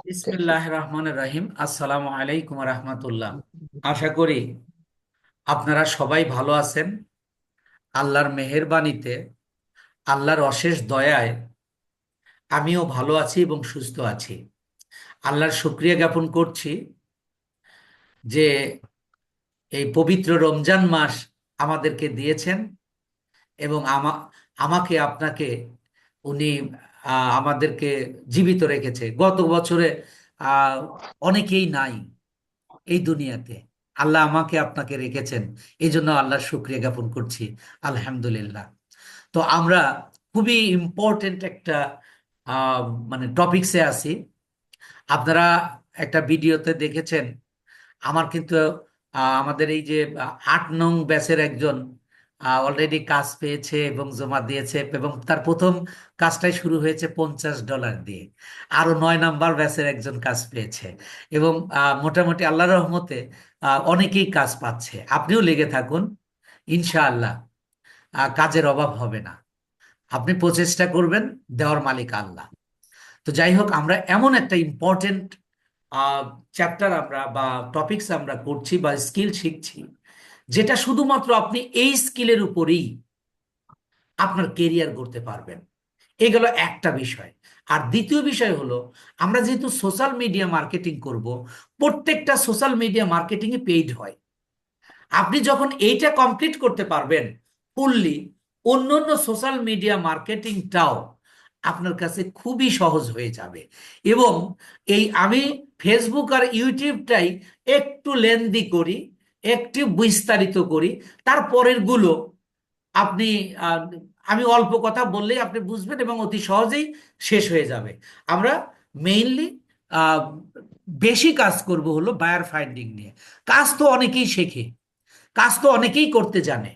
বিসমিল্লাহির রহমানির রহিম। আসসালামু আলাইকুম রহমতুল্লাহ। আশা করি আপনারা সবাই ভালো আছেন। আল্লাহর মেহেরবানিতে, আল্লাহর অশেষ দয়ায় আমিও ভালো আছি এবং সুস্থ আছি। আল্লাহর শুকরিয়া জ্ঞাপন করছি যে এই পবিত্র রমজান মাস আমাদেরকে দিয়েছেন এবং আমাকে আপনাকে উনি আমাদেরকে জীবিত রেখেছে। গত বছরে আহ, অনেকেই নাই এই দুনিয়াতে, আল্লাহ আমাকে আপনাকে রেখেছেন। এই জন্য আল্লাহর শুকরিয়া জ্ঞাপন করছি, আলহামদুলিল্লাহ। তো আমরা খুবই ইম্পর্টেন্ট একটা আহ, মানে টপিকসে আছি। আপনারা একটা ভিডিওতে দেখেছেন, আমার কিন্তু আমাদের এই যে 8 নং ব্যাচের একজন অলরেডি কাজ পেয়েছে এবং জমা দিয়েছে, এবং তার প্রথম কাজটাই শুরু হয়েছে $50 দিয়ে। আরো 9 নাম্বার ব্যাচের একজন কাজ পেয়েছে, এবং মোটামুটি আল্লাহর রহমতে অনেকেই কাজ পাচ্ছে। আপনিও লেগে থাকুন, ইনশাআল্লাহ কাজের অভাব হবে না। আপনি প্রচেষ্টা করবেন, দেওয়ার মালিক আল্লাহ। তো যাই হোক, আমরা এমন একটা ইম্পর্টেন্ট চ্যাপ্টার আমরা বা টপিকস আমরা করছি বা স্কিল শিখছি, যেটা শুধুমাত্র আপনি এই স্কিলের উপরেই আপনার কেরিয়ার করতে পারবেন। এগুলো একটা বিষয়। আর দ্বিতীয় বিষয় হলো, আমরা যেহেতু সোশ্যাল মিডিয়া মার্কেটিং করব, প্রত্যেকটা সোশ্যাল মিডিয়া মার্কেটিং এ পেইড হয়। আপনি যখন এইটা কমপ্লিট করতে পারবেন ফুললি, অন্য অন্য সোশ্যাল মিডিয়া মার্কেটিংটাও আপনার কাছে খুবই সহজ হয়ে যাবে। এবং এই আমি ফেসবুক আর ইউটিউবটাই একটু লেন্দি করি, একটু বিস্তারিত করি। তারপরের গুলো আপনি আহ, আমি অল্প কথা বললেই আপনি বুঝবেন এবং অতি সহজেই শেষ হয়ে যাবে। আমরা মেইনলি বেশি কাজ করব হলো বায়ার ফাইন্ডিং নিয়ে। কাজ তো অনেকেই শেখে, কাজ তো অনেকেই করতে জানে,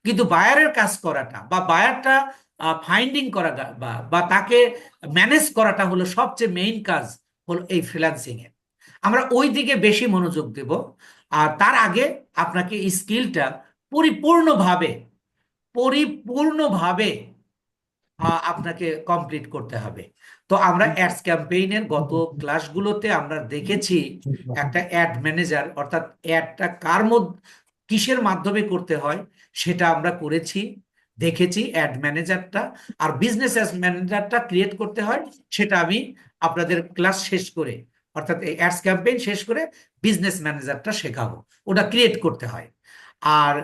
কিন্তু বায়ারের কাজ করাটা বা বায়ারটা ফাইন্ডিং করা বা বা তাকে ম্যানেজ করাটা হলো সবচেয়ে মেইন কাজ, হলো এই ফ্রিল্যান্সিং এ। আমরা ওই দিকে বেশি মনোযোগ দেব। আর তার আগে আপনাকে এই স্কিলটা পরিপূর্ণভাবে পরিপূর্ণভাবে আপনাকে কমপ্লিট করতে হবে। তো আমরা অ্যাডস ক্যাম্পেইনের গত ক্লাসগুলোতে আমরা দেখেছি একটা অ্যাড ম্যানেজার, অর্থাৎ অ্যাডটা কার মধ্যে কিসের মাধ্যমে করতে হয় সেটা আমরা করেছি, দেখেছি অ্যাড ম্যানেজারটা। আর বিজনেস ম্যানেজারটা ক্রিয়েট করতে হয় সেটা আমি আপনাদের ক্লাস শেষ করে, অর্থাৎ এই অ্যাডস ক্যাম্পেইন শেষ করে বিজনেস ম্যানেজারটা শেখাবো, ওটা ক্রিয়েট করতে হয়। আর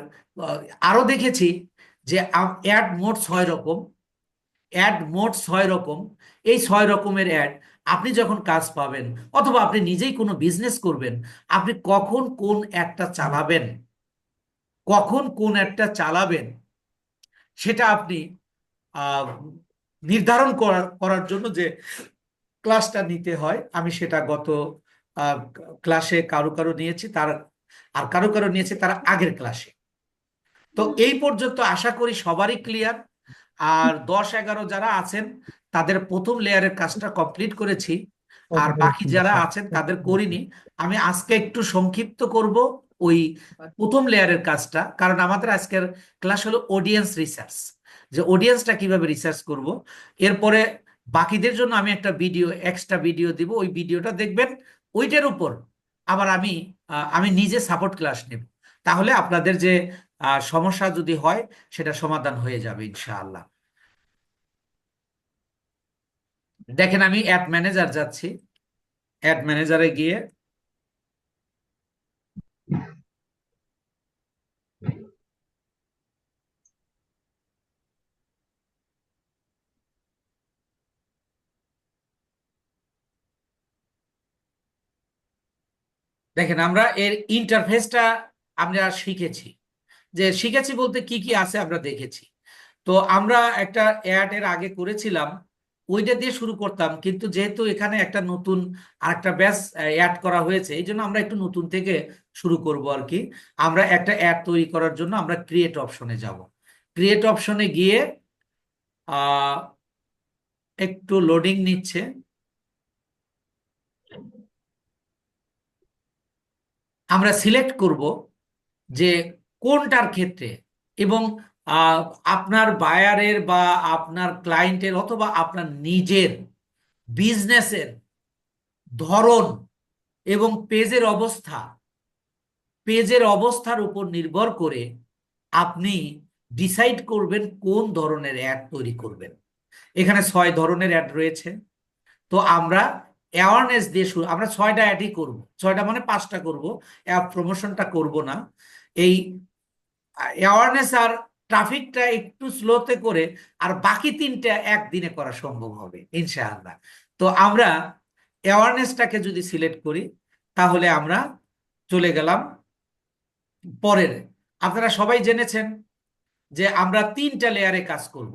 আরো দেখেছি যে অ্যাড মোট 6 রকম, অ্যাড মোট 6 রকম। এই 6 রকমের অ্যাড আপনি যখন কাজ পাবেন অথবা আপনি নিজেই কোনো বিজনেস করবেন, আপনি কখন কোন একটা চালাবেন, কখন কোন একটা চালাবেন সেটা আপনি আহ, নির্ধারণ করার জন্য যে ক্লাসটা নিতে হয়, আমি সেটা গত আহ, ক্লাসে কারো কারো নিয়েছি, তার আর কারো কারো নিয়েছি তার আগের ক্লাসে। তো এই পর্যন্ত আশা করি সবারই ক্লিয়ার। আর 10-11 যারা আছেন তাদের প্রথম লেয়ারের কাজটা কমপ্লিট করেছি, আর বাকি যারা আছেন তাদের করিনি। আমি আজকে একটু সংক্ষিপ্ত করব ওই প্রথম লেয়ারের কাজটা, কারণ আমাদের আজকের ক্লাস হলো অডিয়েন্স রিসার্চ, যে অডিয়েন্সটা কিভাবে রিসার্চ করব। এরপরে বাকিদের জন্য আমি একটা ভিডিও, এক্সট্রা ভিডিও দিব, ওই ভিডিওটা দেখবেন। ওইটার উপর আবার আমি নিজে সাপোর্ট ক্লাস নেব। তাহলে আপনাদের যে সমস্যা যদি হয় সেটা সমাধান হয়ে যাবে ইনশাআল্লাহ। দেখেন, আমি অ্যাড ম্যানেজার যাচ্ছি। অ্যাড ম্যানেজারে গিয়ে দেখেন, আমরা এর ইন্টারফেসটা আমরা শিখেছি। যে শিখেছি বলতে কি কি আছে আমরা দেখেছি। তো আমরা একটা অ্যাড এর আগে করেছিলাম, ওইটা দিয়ে শুরু করতাম, কিন্তু যেহেতু এখানে একটা নতুন আরেকটা ব্যাচ অ্যাড করা হয়েছে, এই জন্য আমরা একটু নতুন থেকে শুরু করব আর কি। আমরা একটা অ্যাড তৈরি করার জন্য আমরা ক্রিয়েট অপশনে যাব। ক্রিয়েট অপশনে গিয়ে আহ একটু লোডিং নিচ্ছে। আমরা সিলেক্ট করব যে কোনটার ক্ষেত্রে, এবং আহ, আপনার বায়ারের বা আপনার ক্লায়েন্টের অথবা আপনার নিজের বিজনেসের ধরন এবং পেজের অবস্থার উপর নির্ভর করে আপনি ডিসাইড করবেন কোন ধরনের অ্যাড তৈরি করবেন। এখানে 6 ধরনের অ্যাড রয়েছে। তো আমরা অ্যাওয়ারনেস দিয়ে শুরু, আমরা 6টা অ্যাডই করব, 6টা মানে 5টা করব, অ্যাপ প্রমোশনটা করব না। এই অ্যাওয়ারনেস আর ট্রাফিকটা একটু স্লোতে করে আর বাকি 3টা একদিনে করা সম্ভব হবে ইনশাআল্লাহ। তো আমরা অ্যাওয়ারনেসটাকে যদি সিলেক্ট করি তাহলে আমরা চলে গেলাম পরের। আপনারা সবাই জেনেছেন যে আমরা 3টা লেয়ারে কাজ করব।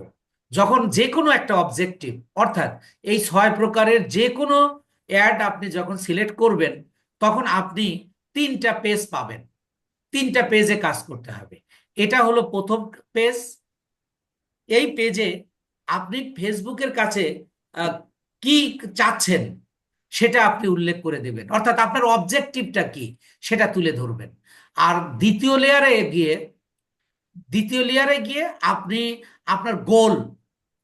যখন যে কোনো একটা অবজেক্টিভ, অর্থাৎ এই 6 প্রকারের যে কোনো অ্যাড আপনি যখন সিলেক্ট করবেন তখন আপনি 3টা পেজ পাবেন, 3টা পেজে কাজ করতে হবে। এটা হলো প্রথম পেজ। এই পেজে আপনি ফেসবুকের কাছে আহ, কি চাচ্ছেন সেটা আপনি উল্লেখ করে দেবেন, অর্থাৎ আপনার অবজেক্টিভটা কি সেটা তুলে ধরবেন। আর দ্বিতীয় লেয়ারে গিয়ে দ্বিতীয় লেয়ারে গিয়ে আপনি আপনার গোল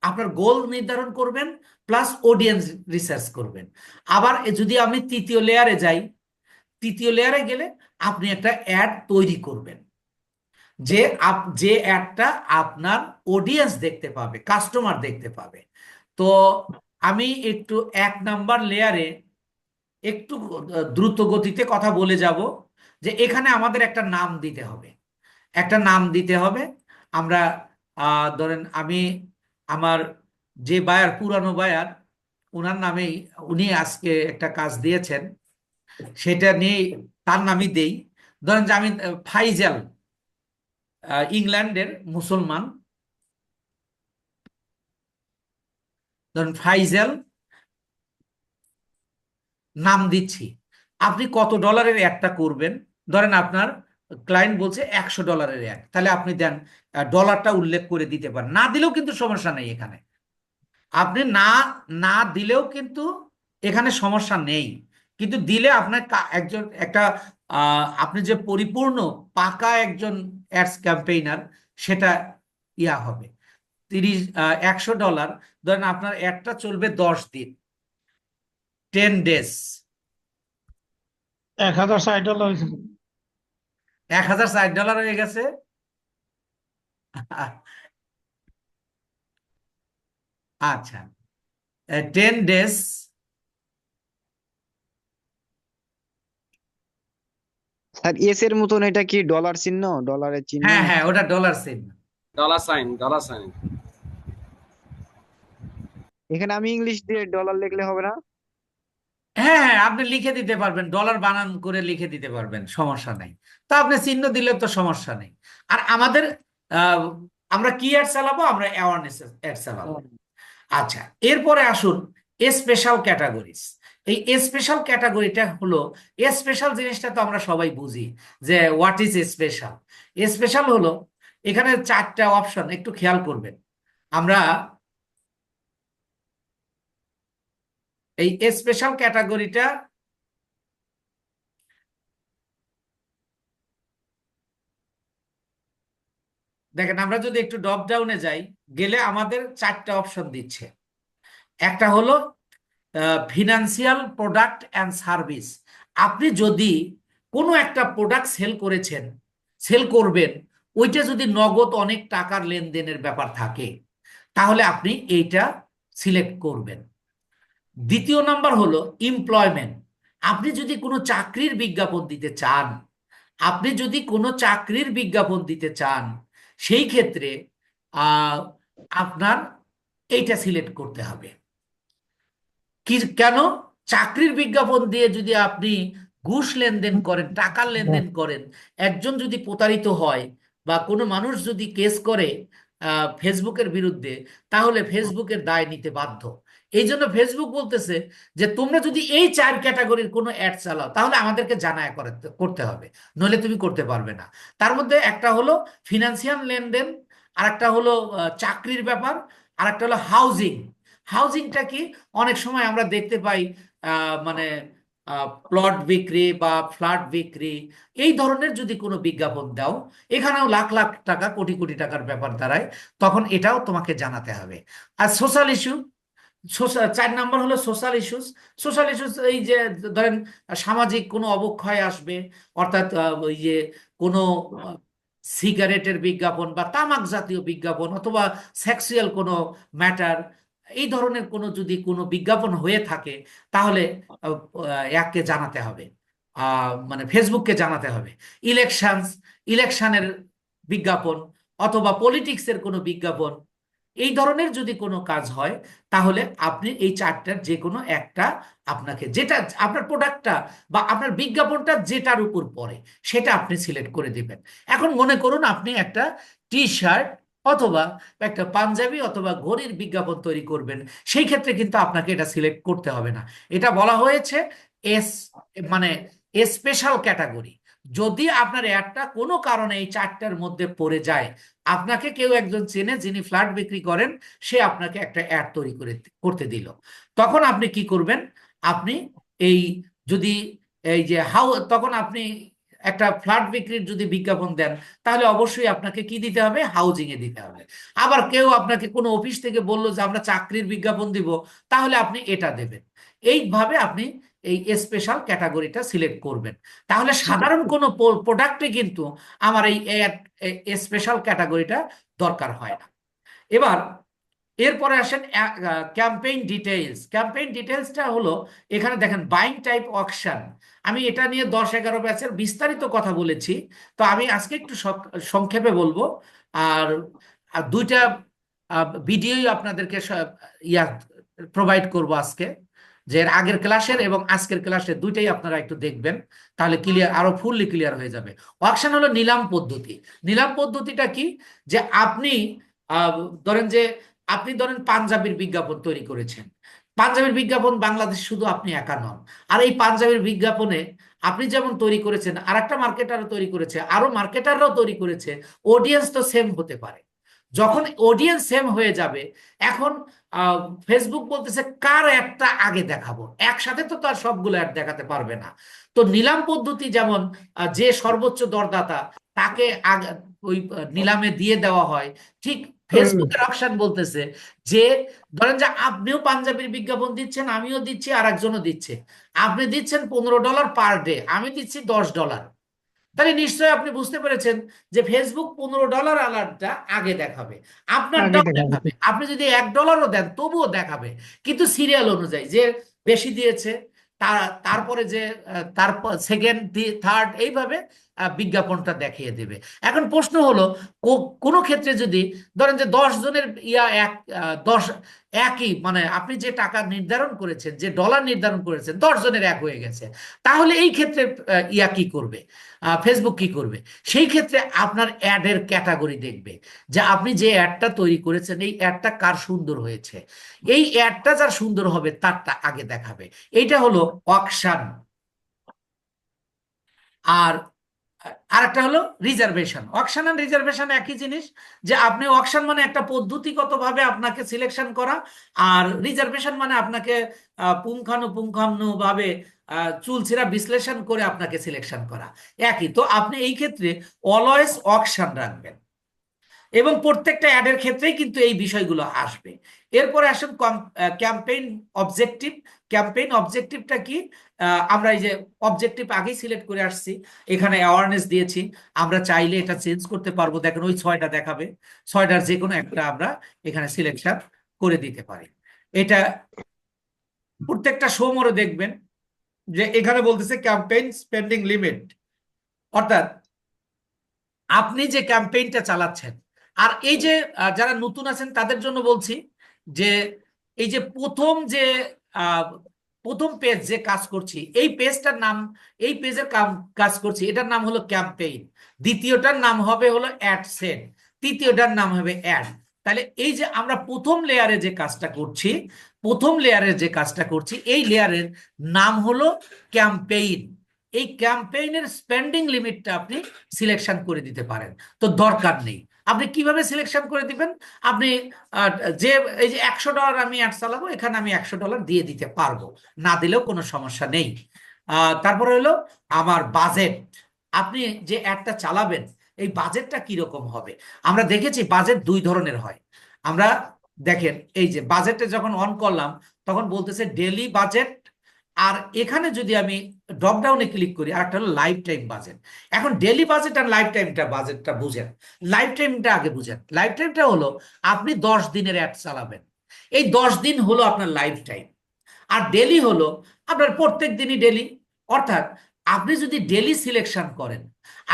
আপনার গোল নির্ধারণ করবেন, প্লাস অডিয়েন্স রিসার্চ করবেন। আবার যদি আমি তৃতীয় লেয়ারে যাই, তৃতীয় লেয়ারে গেলে আপনি একটা অ্যাড তৈরি করবেন যে অ্যাডটা আপনার অডিয়েন্স দেখতে পাবে, কাস্টমার দেখতে পাবে। তো আমি একটু 1 নাম্বার লেয়ারে একটু দ্রুত গতিতে কথা বলে যাব যে এখানে আমাদের একটা নাম দিতে হবে, একটা নাম দিতে হবে। আমরা ধরেন আমি আমার যে বায়ার, পুরানো বায়ার, ওনার নামেই, উনি আজকে একটা কাজ দিয়েছেন, সেটা নিয়ে তার নামই দেই। ধরেন যে আমি ফাইজাল, ইংল্যান্ডের মুসলমান, ধরেন ফাইজাল নাম দিচ্ছি। আপনি কত ডলারের একটা করবেন? ধরেন আপনার ক্লায়েন্ট বলছে $100 অ্যাড, তাহলে আপনি দেন, ডলারটা উল্লেখ করে দিতে পারেন, না দিলেও কিন্তু সমস্যা নেই এখানে। আপনি না না দিলেও কিন্তু এখানে সমস্যা নেই, কিন্তু দিলে আপনার একজন একটা আপনি যে পরিপূর্ণ পাকা একজন অ্যাডস ক্যাম্পেইনার সেটা ইয়া হবে। 100 ডলার, ধরেন আপনার অ্যাডটা চলবে 10 দিন, 10 ডেজ। 1060 ডলার হয়েছিল। $1060 হয়ে গেছে। আচ্ছা, 10 ডেজ। স্যার এস এর মতন এটা কি ডলার চিহ্ন, ডলারের চিহ্ন? হ্যাঁ হ্যাঁ, ওটা ডলার সেন্ট। $Sign, $sign. এখানে আমি ইংলিশ দিয়ে ডলার লিখলে হবে না? হ্যাঁ হ্যাঁ, আপনি লিখে দিতে পারবেন, ডলার বানান করে লিখে দিতে পারবেন, সমস্যা নেই। তো আপনি চিহ্ন দিলে তো সমস্যা নেই। আর আমাদের আহ, আমরা কি অ্যাড চালাবো? আমরা অ্যাওয়ারনেস অ্যাড চালাবো। আচ্ছা, এরপরে আসুন স্পেশাল ক্যাটাগরিজ। এই স্পেশাল ক্যাটাগরিটা হলো, স্পেশাল জিনিসটা তো আমরা সবাই বুঝি যে হোয়াট ইজ স্পেশাল। স্পেশাল হলো, এখানে 4টা অপশন, একটু খেয়াল করবেন। আমরা এই স্পেশাল ক্যাটাগরিটা দেখেন, আমরা যদি একটু ড্রপ ডাউনে যাই, গেলে আমাদের 4টা অপশন দিচ্ছে। একটা হলো ফিনান্সিয়াল প্রোডাক্ট অ্যান্ড সার্ভিস। আপনি যদি কোনো একটা প্রোডাক্ট সেল করবেন, ওইটা যদি নগদ অনেক টাকার লেনদেনের ব্যাপার থাকে তাহলে আপনি এইটা সিলেক্ট করবেন। দ্বিতীয় নাম্বার হলো এমপ্লয়মেন্ট। আপনি যদি কোনো চাকরির বিজ্ঞাপন দিতে চান, আপনি যদি কোনো চাকরির বিজ্ঞাপন দিতে চান, সেই ক্ষেত্রে আহ, আপনার এইটা সিলেক্ট করতে হবে। কি কেন? চাকরির বিজ্ঞাপন দিয়ে যদি আপনি ঘুষ লেনদেন করেন, টাকার লেনদেন করেন, একজন যদি প্রতারিত হয় বা কোনো মানুষ যদি কেস করে ফেসবুকের বিরুদ্ধে, তাহলে ফেসবুকের দায় নিতে বাধ্য। এই জন্য ফেসবুক বলতেছে যে তোমরা যদি এই 4 ক্যাটাগরির কোনো অ্যাড চালাও তাহলে আমাদেরকে জানায় করতে হবে, নইলে তুমি করতে পারবে না। তার মধ্যে একটা হলো ফিনান্সিয়াল লেনদেন, আর একটা হলো চাকরির ব্যাপার, আর একটা হলো হাউজিং। হাউজিংটা কি? অনেক সময় আমরা দেখতে পাই মানে প্লট বিক্রি বা ফ্ল্যাট বিক্রি, এই ধরনের যদি কোনো বিজ্ঞাপন দাও, এখানেও লাখ লাখ টাকা কোটি কোটি টাকার ব্যাপার দাঁড়ায়, তখন এটাও তোমাকে জানাতে হবে। আর সোশ্যাল ইস্যু, 4 নম্বর হলো সোশ্যাল ইস্যুস। সোশ্যাল ইস্যুস এই যে ধরেন সামাজিক কোনো অবক্ষয় আসবে, অর্থাৎ ওই যে কোনো সিগারেটের বিজ্ঞাপন বা তামাক জাতীয় বিজ্ঞাপন অথবা সেক্সুয়াল কোনো ম্যাটার, এই ধরনের কোনো যদি কোনো বিজ্ঞাপন হয়ে থাকে, তাহলে এককে জানাতে হবে, মানে ফেসবুককে জানাতে হবে। ইলেকশনস, ইলেকশনের বিজ্ঞাপন অথবা পলিটিক্সের কোনো বিজ্ঞাপন, এই ধরনের যদি কোনো কাজ হয়, তাহলে আপনি এই 4টার যে কোনো একটা, আপনাকে যেটা আপনার প্রোডাক্টটা বা আপনার বিজ্ঞাপনটা যেটার উপর পড়ে সেটা আপনি সিলেক্ট করে দিবেন। এখন মনে করুন আপনি একটা টি শার্ট অথবা একটা পাঞ্জাবি অথবা ঘড়ির বিজ্ঞাপন তৈরি করবেন, সেই ক্ষেত্রে কিন্তু আপনাকে এটা সিলেক্ট করতে হবে না। এটা বলা হয়েছে এস, মানে স্পেশাল ক্যাটাগরি। যদি আপনার একটা কোনো কারণে এই 4টার মধ্যে পড়ে যায়, আপনাকে কেউ একজন চেনে যিনি ফ্ল্যাট বিক্রি করেন, সে আপনাকে একটা অ্যাড তৈরি করে করতে দিল, তখন আপনি কি করবেন? আপনি এই, যদি এই যে তখন আপনি একটা ফ্ল্যাট বিক্রির যদি বিজ্ঞাপন দেন, তাহলে অবশ্যই আপনাকে কি দিতে হবে? হাউজিং এ দিতে হবে। আবার কেউ আপনাকে কোনো অফিস থেকে বললো যে আমরা চাকরির বিজ্ঞাপন দিব, তাহলে আপনি এটা দেবেন। এইভাবে আপনি এই স্পেশাল ক্যাটাগরিটা সিলেক্ট করবেন। তাহলে সাধারণ কোনো প্রোডাক্টে কিন্তু আমার এই স্পেশাল ক্যাটাগরিটা দরকার হয় না। এবার এরপরে আসেন ক্যাম্পেইন ডিটেইলস। ক্যাম্পেইন ডিটেইলসটা হলো, এখানে দেখেন বাইং টাইপ অকশন। আমি এটা নিয়ে 10-11 ব্যাচের বিস্তারিত কথা বলেছি, তো আমি আজকে একটু সংক্ষেপে বলবো। আর আর 2টা ভিডিওই আপনাদেরকে ইয়া প্রোভাইড করব আজকে, যে এর আগের ক্লাসের এবং আজকের ক্লাসের দুইটাই আপনারা একটু দেখবেন, তাহলে ক্লিয়ার, আরো ফুললি ক্লিয়ার হয়ে যাবে। অকশন হলো নিলাম পদ্ধতি। নিলাম পদ্ধতিটা কি? যে আপনি আহ, ধরেন যে আপনি ধরেন পাঞ্জাবির বিজ্ঞাপন তৈরি করেছেন। পাঞ্জাবির বিজ্ঞাপন বাংলাদেশ শুধু আপনি একা নন। আর এই পাঞ্জাবির বিজ্ঞাপনে আপনি যেমন তৈরি করেছেন, আর একটা মার্কেটারও তৈরি করেছে, আরো মার্কেটাররাও তৈরি করেছে, অডিয়েন্স তো সেম হতে পারে। যখন অডিয়েন্স সেম হয়ে যাবে, এখন ফেসবুক বলতেছে কার অ্যাডটা আগে দেখাবো, একসাথে তো তার সবগুলো অ্যাড দেখাতে পারবে না। তো নিলাম পদ্ধতি যেমন যে সর্বোচ্চ দরদাতা তাকে আগে ওই নিলামে দিয়ে দেওয়া হয়, ঠিক ফেসবুকের অপশন বলতেছে যে ধরেন যে আপনিও পাঞ্জাবির বিজ্ঞাপন দিচ্ছেন, আমিও দিচ্ছি, আর একজনও দিচ্ছে। আপনি দিচ্ছেন $15 পার ডে, আমি দিচ্ছি $10। তাহলে নিশ্চয়ই আপনি বুঝতে পেরেছেন যে ফেসবুক $15 আলাদা আগে দেখাবে, আগে আপনারটাও দেখা দেখাবে। যাবে। আপনি যদি $1 দেন তবুও দেখাবে, কিন্তু সিরিয়াল অনুযায়ী, যে বেশি দিয়েছে তারপরে যে তারপর সেকেন্ড, থার্ড, এইভাবে বিজ্ঞাপনটা দেখিয়ে দেবে। এখন প্রশ্ন হলো, কোনো ক্ষেত্রে যদি ধরেন যে 10 জনের দশ একই, মানে আপনি যে টাকা নির্ধারণ করেছেন, যে ডলার নির্ধারণ করেছেন, 10 জনের এক হয়ে গেছে, তাহলে এই ক্ষেত্রে কি করবে? ফেসবুক কি করবে? সেই ক্ষেত্রে আপনার অ্যাডের ক্যাটাগরি দেখবে, যে আপনি যে অ্যাডটা তৈরি করেছেন এই অ্যাডটা কার সুন্দর হয়েছে, এই অ্যাডটা যার সুন্দর হবে তারটা আগে দেখাবে। এইটা হলো অকশন। আর আরেকটা হলো রিজার্ভেশন। অকশন আর রিজার্ভেশন একই জিনিস, যে আপনি অকশন মানে একটা পদ্ধতিগতভাবে আপনাকে সিলেকশন করা, আর রিজার্ভেশন মানে আপনাকে পুঙ্খানুপুঙ্খানুভাবে চুলচেরা বিশ্লেষণ করে আপনাকে সিলেকশন করা। একই তো, আপনি এই ক্ষেত্রে অলওয়েজ অকশন রাখবেন, এবং প্রত্যেকটা অ্যাডের ক্ষেত্রেই কিন্তু এই বিষয়গুলো আসবে। এরপরে আসুন ক্যাম্পেইন অবজেক্টিভ। ক্যাম্পেইন অবজেক্টিভটা কি? আমরা এই যে অবজেক্টিভ আগেই সিলেক্ট করে আসছি, এখানে অ্যাওয়ারনেস দিয়েছি, আমরা চাইলে এটা চেঞ্জ করতে পারবো। দেখেন ওই 6টা দেখাবে, 6টার যে কোনো একটা আমরা এখানে সিলেকশন করে দিতে পারি। এটা প্রত্যেকটা সোমবারে দেখবেন যে এখানে বলতেছে ক্যাম্পেইন স্পেন্ডিং লিমিট, অর্থাৎ আপনি যে ক্যাম্পেইনটা চালাচ্ছেন। আর এই যে যারা নতুন আছেন তাদের জন্য বলছি যে এই যে আহ, প্রথম পেজ যে কাজ করছি, এই পেজটার নাম, এই পেজের কাজ করছি, এটার নাম হলো ক্যাম্পেইন। দ্বিতীয়টার নাম হবে হলো অ্যাড সেট। তৃতীয়টার নাম হবে অ্যাড। তাহলে এই যে আমরা প্রথম লেয়ারে যে কাজটা করছি, প্রথম লেয়ারে যে কাজটা করছি, এই লেয়ারের নাম হলো ক্যাম্পেইন। এই ক্যাম্পেইনের স্পেন্ডিং লিমিটটা আপনি সিলেকশন করে দিতে পারেন। তো দরকার নেই, আপনি কিভাবে সিলেকশন করে দিবেন? আপনি আহ, যে এই যে $100 আমি অ্যাড চালাবো, এখানে আমি $100 দিয়ে দিতে পারবো, না দিলেও কোনো সমস্যা নেই। তারপরে হলো আমার বাজেট। আপনি যে অ্যাডটা চালাবেন এই বাজেটটা কিরকম হবে। আমরা দেখেছি বাজেট দুই ধরনের হয়। আমরা দেখেন এই যে বাজেটে যখন অন করলাম তখন বলতেছে ডেলি বাজেট, আর এখানে যদি আমি ড্রপ ডাউনে ক্লিক করি আর একটা হলো লাইফ টাইম বাজেট। এখন ডেলি বাজেট আর লাইফ টাইমটা বাজেটটা বুঝেন। লাইফ টাইমটা আগে বুঝেন। লাইফ টাইমটা হলো আপনি 10 দিনের অ্যাড চালাবেন, এই 10 দিন হলো আপনার লাইফ টাইম। আর ডেলি হলো আপনার প্রত্যেক দিনই ডেলি। অর্থাৎ আপনি যদি ডেলি সিলেকশন করেন,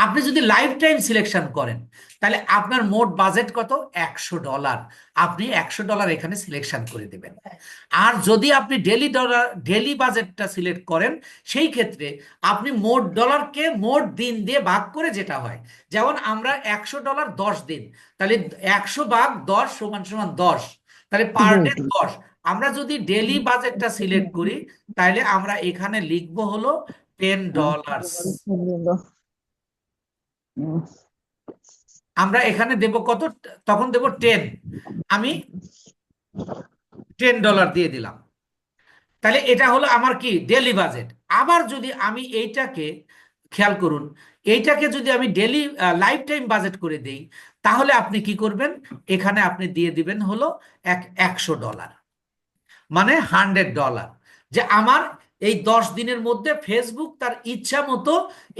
আপনি যদি লাইফ টাইম সিলেকশন করেন, তাহলে আপনার মোট বাজেট কত, $100। আপনি $100 এখানে সিলেকশন করে দেবেন। আর যদি আপনি ডেলি বাজেটটা সিলেক্ট করেন, সেই ক্ষেত্রে আপনি মোট ডলারকে মোট দিন দিয়ে ভাগ করে যেটা হয়, যেমন আমরা $100 10 দিন, তাহলে 100/10 = 10, তাহলে পার ডে 10। আমরা যদি ডেলি বাজেটটা সিলেক্ট করি তাহলে আমরা এখানে লিখবো হলো $10। আমরা এখানে দেব কত, তখন দেব 10। আমি $10 দিয়ে দিলাম। তাহলে এটা হলো আমার কি ডেলি বাজেট। আবার যদি আমি এইটাকে খেয়াল করুন, এইটাকে যদি আমি ডেলি লাইফ টাইম বাজেট করে দেই, তাহলে আপনি কি করবেন, এখানে আপনি দিয়ে দিবেন হলো $100, মানে $100। যে আমার এই 10 দিনের মধ্যে ফেসবুক তার ইচ্ছা মতো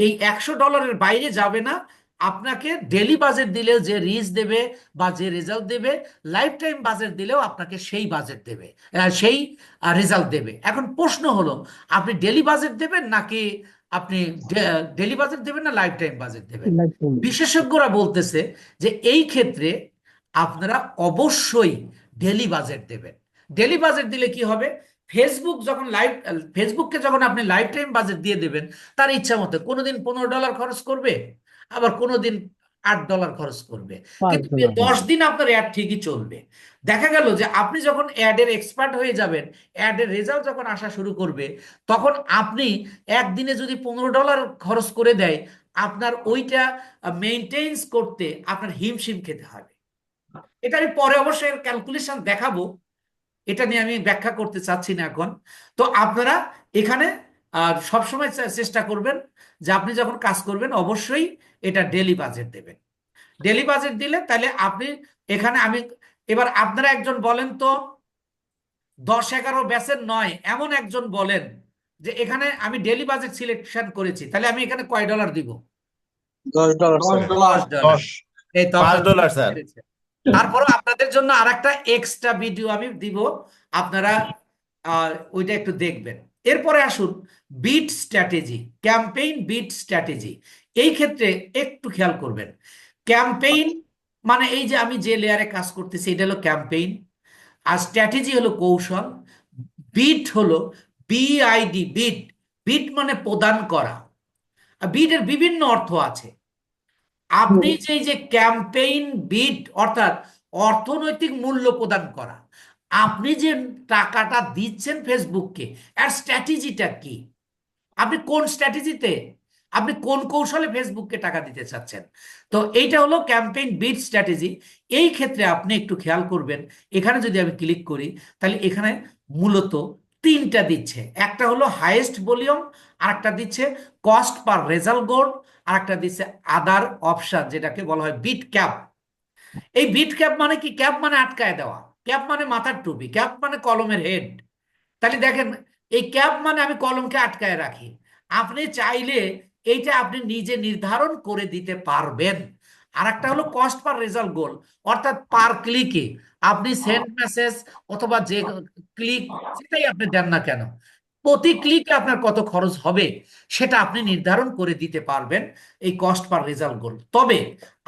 এই $100 বাইরে যাবে না। আপনাকে ডেলি বাজেট দিলেও যে রিচ দেবে বা যে রেজাল্ট দেবে, লাইফ টাইম বাজেট দিলেও আপনাকে সেই বাজেট দেবে, সেই রেজাল্ট দেবে। এখন প্রশ্ন হলো আপনি ডেলি বাজেট দেবেন নাকি আপনি ডেলি বাজেট দেবেন না লাইফ টাইম বাজেট দেবেন। বিশেষজ্ঞরা বলতেছে যে এই ক্ষেত্রে আপনারা অবশ্যই ডেলি বাজেট দেবেন। ডেলি বাজেট দিলে কি হবে, ফেসবুককে যখন আপনি লাইফ টাইম বাজেট দিয়ে দেবেন, তার ইচ্ছা মতো কোনোদিন $15 খরচ করবে, আবার কোনোদিন $8 খরচ করবে, কিন্তু 10 দিন আপনার অ্যাড ঠিকই চলবে। দেখা গেল যে আপনি যখন অ্যাডের এক্সপার্ট হয়ে যাবেন, অ্যাডের রেজাল্ট যখন আসা শুরু করবে, তখন আপনি একদিনে যদি $15 খরচ করে দেয়, আপনার ওইটা মেনটেন্স করতে আপনার হিমশিম খেতে হবে। এটা আমি পরে অবশ্যই ক্যালকুলেশন দেখাবো, এটা নিয়ে আমি ব্যাখ্যা করতে চাচ্ছি না এখন। তো আপনারা এখানে সবসময় চেষ্টা করবেন যে আপনি যখন কাজ করবেন অবশ্যই এটা ডেলি বাজেট দেবেন। ডেলি বাজেট দিলে তাহলে আপনি এখানে আমি, এবার আপনারা একজন বলেন তো, 10-11 ব্যাচের নয় এমন একজন বলেন যে এখানে আমি ডেলি বাজেট সিলেকশন করেছি, তাহলে আমি এখানে কয় ডলার দিব। $10 স্যার। $10। 10 এই তো আপনারা $5 স্যার। পেরেছেন। তারপরও আপনাদের জন্য আরেকটা এক্সট্রা ভিডিও আমি দিব, আপনারা ওইটা একটু দেখবেন। এরপরে আসুন bid strategy, campaign bid strategy. এই ক্ষেত্রে একটু খেয়াল করবেন, ক্যাম্পেইন মানে এই যে আমি যে লেয়ারে কাজ করতেছি এটা হলো ক্যাম্পেইন, আর স্ট্র্যাটেজি হলো কৌশল, বিট হলো বিআইডি, বিট। বিট মানে প্রদান করা। বিটের বিভিন্ন অর্থ আছে। আপনি যে এই যে ক্যাম্পেইন বিড অর্থাৎ অর্থনৈতিক মূল্য প্রদান করা, আপনি যে টাকাটা দিচ্ছেন ফেসবুককে, এর স্ট্র্যাটেজিটা কি, আপনি কোন স্ট্র্যাটেজিতে, আপনি কোন কৌশলে ফেসবুককে টাকা দিতে চাচ্ছেন। তো এইটা হলো ক্যাম্পেইন বিড স্ট্র্যাটেজি। এই ক্ষেত্রে আপনি একটু খেয়াল করবেন, এখানে যদি আমি ক্লিক করি তাহলে এখানে মূলত তিনটা দিচ্ছে। একটা হলো হাইয়েস্ট ভলিউম, আর একটা দিচ্ছে কস্ট পার রেজাল্ট গোল, আর একটা দিচ্ছে আদার অপশন যেটাকে বলা হয় বিট ক্যাপ। এই বিট ক্যাপ মানে কি, ক্যাপ মানে আটকায় দেওয়া, ক্যাপ মানে মাথার টুপি, ক্যাপ মানে কলমের হেড। তাহলে দেখেন এই ক্যাপ মানে আমি কলমকে আটকায় রাখি। আপনি চাইলে এইটা আপনি নিজে নির্ধারণ করে দিতে পারবেন। আর একটা হলো কস্ট পার রেজাল্ট গোল, অর্থাৎ পার ক্লিকে আপনি সেন্ড মেসেজ অথবা যে ক্লিক যেটাই আপনি দেন না কেন, প্রতি ক্লিকে আপনার কত খরচ হবে সেটা আপনি নির্ধারণ করে দিতে পারবেন এই কস্ট পার রেজাল্ট গোল। তবে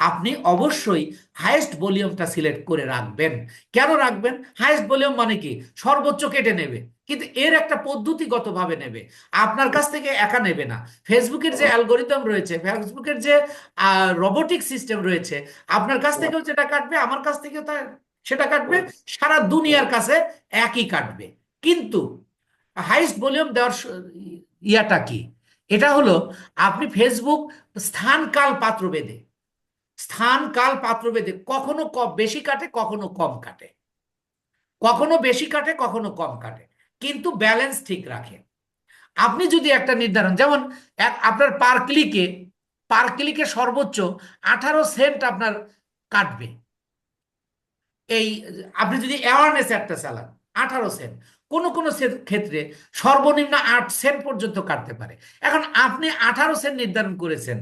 আপনি অবশ্যই হাইয়েস্ট ভলিউমটা সিলেক্ট করে রাখবেন। কেন রাখবেন, হাইয়েস্ট ভলিউম মানে কি সর্বোচ্চ কেটে নেবে, কিন্তু এর একটা পদ্ধতিগতভাবে নেবে, আপনার কাছ থেকে একা নেবে না। ফেসবুকের যে অ্যালগোরিদম রয়েছে, ফেসবুকের যে রোবোটিক সিস্টেম রয়েছে, আপনার কাছ থেকেও যেটা কাটবে আমার কাছ থেকেও সেটা কাটবে, সারা দুনিয়ার কাছে একই কাটবে। কিন্তু হাইস্ট ভলিউম দেওয়ার ইয়াটা কি, এটা হলো আপনি ফেসবুক স্থান কাল পাত্র ভেদে, স্থান কাল পাত্র ভেদে কখনো কম বেশি কাটে, কখনো কম কাটে, কখনো বেশি কাটে, কখনো কম কাটে, কিন্তু ব্যালেন্স ঠিক রাখে। আপনি যদি একটা নির্ধারণ, যেমন আপনার পার ক্লিকে সর্বোচ্চ 18 সেন্ট আপনার কাটবে। এই আপনি যদি অ্যাওয়ারনেস একটা চালান, 18 সেন্ট, কোনো কোনো ক্ষেত্রে সর্বনিম্ন 8 সেন্ট পর্যন্ত কাটতে পারে। এখন আপনি 18 সেন্ট নির্ধারণ করেছেন,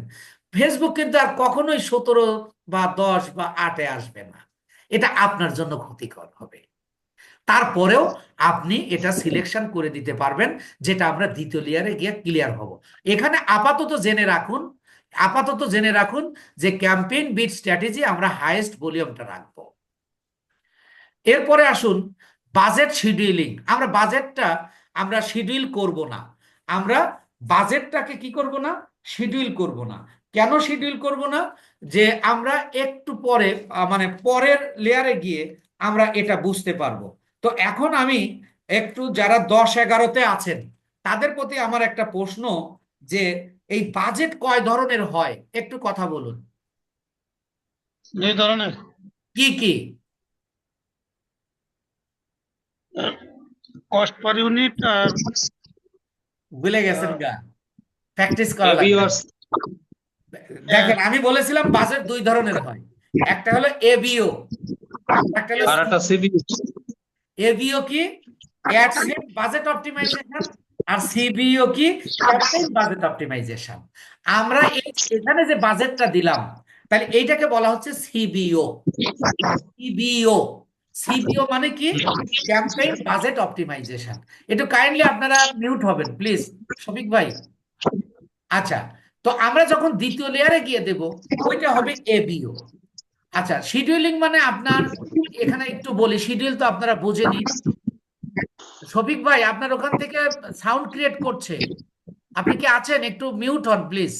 ফেসবুক কিন্তু আর কখনোই 17 বা 10 বা 8-এ আসবে না। এটা আপনার জন্য ক্ষতিকর হবে। তারপরেও আপনি এটা সিলেকশন করে দিতে পারবেন, যেটা আমরা দ্বিতীয় লেয়ারে গিয়ে ক্লিয়ার হব। এখানে আপাতত জেনে রাখুন যে ক্যাম্পেইন বিট স্ট্র্যাটেজি আমরা হাইয়েস্ট ভলিউমটা রাখবো। এরপরে আসুন বাজেট শিডিউলিং। আমরা শিডিউল করব না। আমরা বাজেটটাকে কি করব না, শিডিউল করব না। কেন শিডিউল করব না? যে আমরা একটু পরে মানে পরের লেয়ারে গিয়ে আমরা এটা বুঝতে পারবো। তো এখন আমি একটু, যারা 10-11-তে আছেন তাদের প্রতি আমার একটা প্রশ্ন, যে এই বাজেট কয় ধরনের হয় একটু কথা বলুন। দুই ধরনের। কি কি? কস্ট পার ইউনিট আর ভুলে গেছেন গা, প্র্যাকটিস করা লাগবে। এভিওস। দেখেন, আমি বলেছিলাম বাজেট দুই ধরনের হয়, একটা হলো এবিও, একটা হলো আর একটা সিবি। এবিও কি, অ্যাড সেট বাজেট অপটিমাইজেশন, আর সিবিও কি, ক্যাম্পেইন বাজেট অপটিমাইজেশন। আমরা এখানে যে বাজেটটা দিলাম, তাহলে এইটাকে বলা হচ্ছে সিবিও। সিবিও সিবিও মানে কি, ক্যাম্পেইন বাজেট অপটিমাইজেশন। একটু কাইন্ডলি আপনারা মিউট হবেন প্লিজ, শফিক ভাই। আচ্ছা, তো আমরা যখন দ্বিতীয় লেয়ারে গিয়ে দেব, ওইটা হবে এবিও। আচ্ছা, শিডিউলিং মানে আপনার, এখানে একটু বলি, শিডিউল তো আপনারা বুঝেনি। শফিক ভাই, আপনার ওখান থেকে সাউন্ড ক্রিয়েট করছে, আপনি কি আছেন? একটু মিউট হন প্লিজ।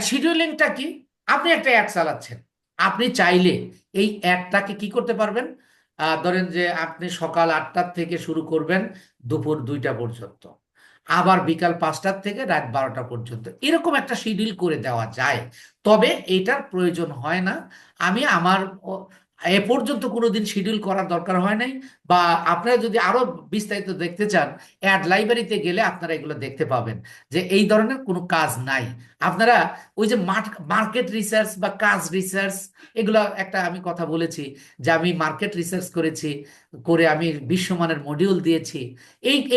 শিডিউলিংটা কি? আপনি একটা অ্যাড চালাচ্ছেন, আপনি চাইলে এই অ্যাডটাকে কি করতে পারবেন, ধরেন যে আপনি সকাল 8টার থেকে শুরু করবেন দুপুর 2টা পর্যন্ত, আবার বিকাল 5টার থেকে রাত 12টা পর্যন্ত, এরকম একটা শিডিউল করে দেওয়া যায়। তবে এটার প্রয়োজন হয় না। আমি আমার এ পর্যন্ত কোনোদিন শিডিউল করার দরকার হয় নাই। বা আপনারা যদি আরো বিস্তারিত দেখতে চান, অ্যাড লাইব্রেরিতে গেলে আপনারা এগুলো দেখতে পাবেন যে এই ধরনের কোনো কাজ নাই। আপনারা ওই যে মার্কেট রিসার্চ বা কাজ রিসার্চ, এগুলো একটা আমি কথা বলেছি যে আমি মার্কেট রিসার্চ করেছি, করে আমি বিশ্বমানের মডিউল দিয়েছি।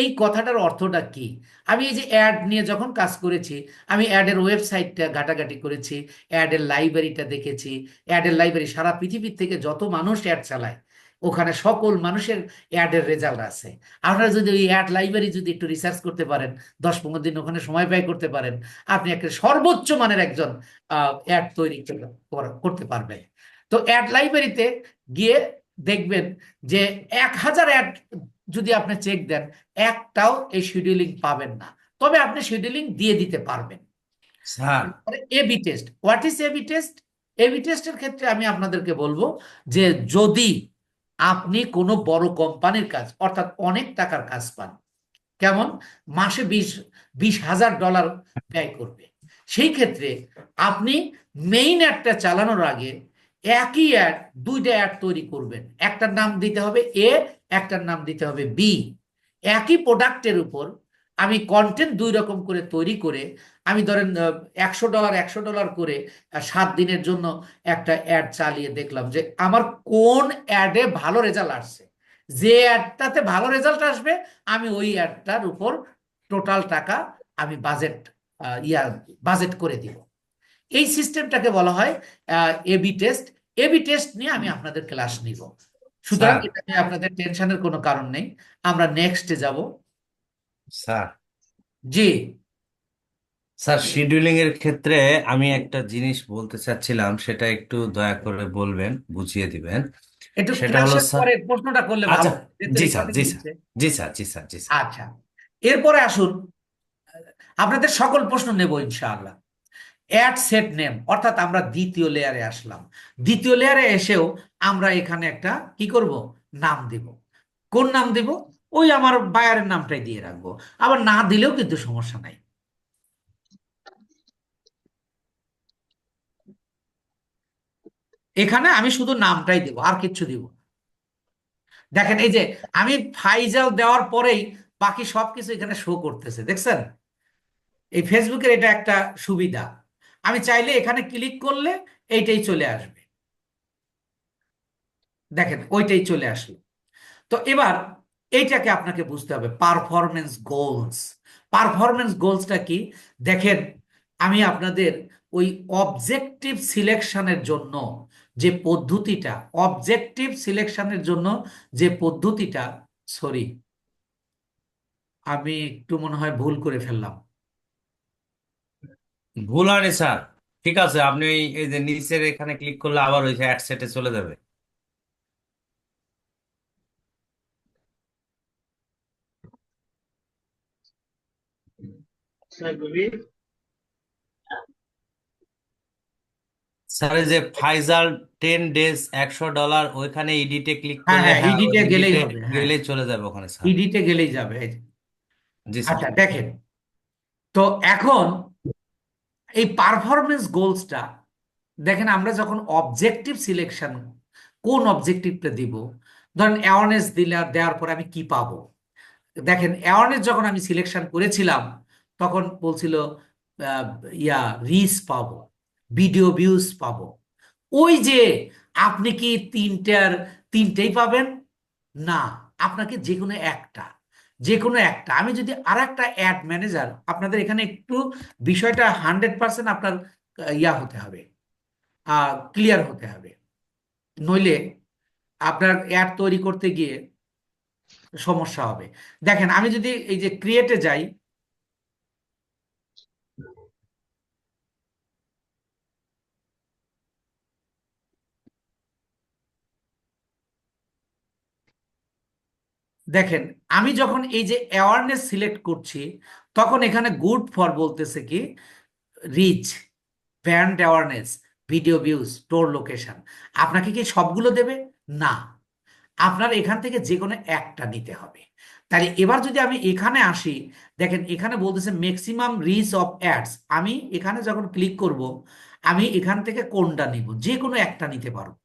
এই কথাটার অর্থটা কি? আমি এই যে অ্যাড নিয়ে যখন কাজ করেছি, আমি অ্যাডের ওয়েবসাইটটা ঘাটাঘাটি করেছি, অ্যাডের লাইব্রেরিটা দেখেছি। অ্যাডের লাইব্রেরি সারা পৃথিবীর থেকে যত মানুষ অ্যাড চালায়, ওখানে সকল মানুষের অ্যাডের রেজাল্ট আছে। আপনারা যদি ওই অ্যাড লাইব্রেরি যদি একটু রিসার্চ করতে পারেন, 10-15 দিন ওখানে সময় ব্যয় করতে পারেন, আপনি একটা সর্বোচ্চ মানের একজন অ্যাড তৈরি করতে পারবেন। তো অ্যাড লাইব্রেরিতে গিয়ে দেখবেন যে 1000 অ্যাড যদি আপনি চেক দেন, একটাও এই শিডিউলিং পাবেন না। তবে আপনি শিডিউলিং দিয়ে দিতে পারবেন। Sir, A B test, what is A B test? A B টেস্টের ক্ষেত্রে আমি আপনাদেরকে বলবো যে যদি আপনি কোনো বড় কোম্পানির কাজ, অর্থাৎ অনেক টাকার কাজ পান, কেমন, মাসে 20,000 ডলার ব্যয় করবে, সেই ক্ষেত্রে আপনি মেইন অ্যাডটা চালানোর আগে একই অ্যাড, দুইটা অ্যাড তৈরি করবেন। একটার নাম দিতে হবে এ, একটার নাম দিতে হবে বি। একই প্রোডাক্টের উপর আমি কন্টেন্ট দুই রকম করে তৈরি করে, আমি ধরেন $100 করে 7 দিনের জন্য একটা অ্যাড চালিয়ে দেখলাম যে আমার কোন অ্যাডে ভালো রেজাল্ট আসছে। যে অ্যাডটাতে ভালো রেজাল্ট আসবে, আমি ওই অ্যাডটার উপর টোটাল টাকা আমি বাজেট করে দিব। এই সিস্টেমটাকে বলা হয় এবি টেস্ট। এবি টেস্ট নিয়ে আমি আপনাদের ক্লাস নিব, সুতরাং স্যার, এটা নিয়ে আপনাদের টেনশনের কোনো কারণ নেই। আমরা নেক্সটে যাব। স্যার, জি, স্যার, শিডিউলিং এর ক্ষেত্রে আমি একটা জিনিস বলতে চাচ্ছিলাম, সেটা একটু দয়া করে বলবেন, বুঝিয়ে দিবেন। একটু সেটা হলো ক্লাসের স্যার। পরে প্রশ্নটা করলে ভালো আচ্ছা, হয়, যেহেতু জি স্যার, রেকর্ডিং জি স্যার, হচ্ছে। জি স্যার, জি স্যার, জি স্যার। আচ্ছা, এরপরে আসুন, আপনাদের সকল প্রশ্ন নেব ইনশাআল্লাহ। অ্যাড সেট নেম, অর্থাৎ আমরা দ্বিতীয় লেয়ারে আসলাম। দ্বিতীয় লেয়ারে এসেও আমরা এখানে একটা কি করব, নাম দিব। কোন নাম দিব? ওই আমার বায়ারের নামটাই দিয়ে রাখবো, আবার না দিলেও কিন্তু সমস্যা নাই। এখানে আমি শুধু নামটাই দিব, আর কিচ্ছু দিব না। দেখেন, এই যে আমি ফাইজাল দেওয়ার পরেই বাকি সবকিছু এখানে শো করতেছে, দেখছেন? এই ফেসবুকের এটা একটা সুবিধা। আমি চাইলে এখানে ক্লিক করলে এইটাই চলে আসবে, দেখেন ওইটাই চলে আসলো। তো এবার এইটাকে আপনাকে বুঝতে হবে, পারফরমেন্স গোলস। পারফরমেন্স গোলসটা কি? দেখেন, আমি আপনাদের ওই অবজেক্টিভ সিলেকশনের জন্য যে পদ্ধতিটা, অবজেক্টিভ সিলেকশনের জন্য যে পদ্ধতিটা, সরি, আমি একটু মনে হয় ভুল করে ফেললাম। ভুল হয়নি স্যার, ঠিক আছে। আপনি এই যে নিচের এখানে ক্লিক করলে আবার ওই অ্যাড সেটে চলে যাবে। স্যার এই যে ফাইজাল 10 ডেজ $100, ওইখানে এডিটে ক্লিক হ্যাঁ করলে, হ্যাঁ, হ্যাঁ ওই এডিটে গেলেই এডিটে হবে, হ্যাঁ, গেলেই চলে যাবে ওখানে স্যার। এডিটে গেলেই যাবে, এই যে। জি স্যার। আচ্ছা দেখেন, তো এখন এই পারফরমেন্স গোলসটা, দেখেন আমরা যখন অবজেক্টিভ সিলেকশন, কোন অবজেক্টিভটা দিব, ধরেন অ্যাওয়ারনেস দেওয়ার পরে আমি কি পাবো। দেখেন অ্যাওয়ারনেস যখন আমি সিলেকশন করেছিলাম তখন বলছিল আহ, ইয়া রিচ পাবো, ভিডিও ভিউজ পাবো। ওই যে আপনি কি তিনটেই পাবেন? না, আপনাকে যে কোনো একটা, যে কোনো একটা। আমি যদি আর একটা অ্যাড ম্যানেজার, আপনাদের এখানে একটু বিষয়টা 100% আপনার ইয়া হতে হবে, ক্লিয়ার হতে হবে, নইলে আপনার অ্যাড তৈরি করতে গিয়ে সমস্যা হবে। দেখেন আমি যদি এই যে ক্রিয়েটে যাই, দেখেন আমি যখন এই যে অ্যাওয়ারনেস সিলেক্ট করছি, তখন এখানে গুড ফর বলতেছে কি, reach, brand awareness, video views, store location. আপনাকে কি সবগুলো দেবে? না, আপনার এখান থেকে যে কোনো একটা নিতে হবে। তাহলে এবার যদি আমি এখানে আসি, দেখেন এখানে বলতেছে ম্যাক্সিমাম রিচ অফ অ্যাডস। আমি এখানে যখন ক্লিক করব, আমি এখান থেকে কোনটা নিব, যে কোনো একটা নিতে পারবো।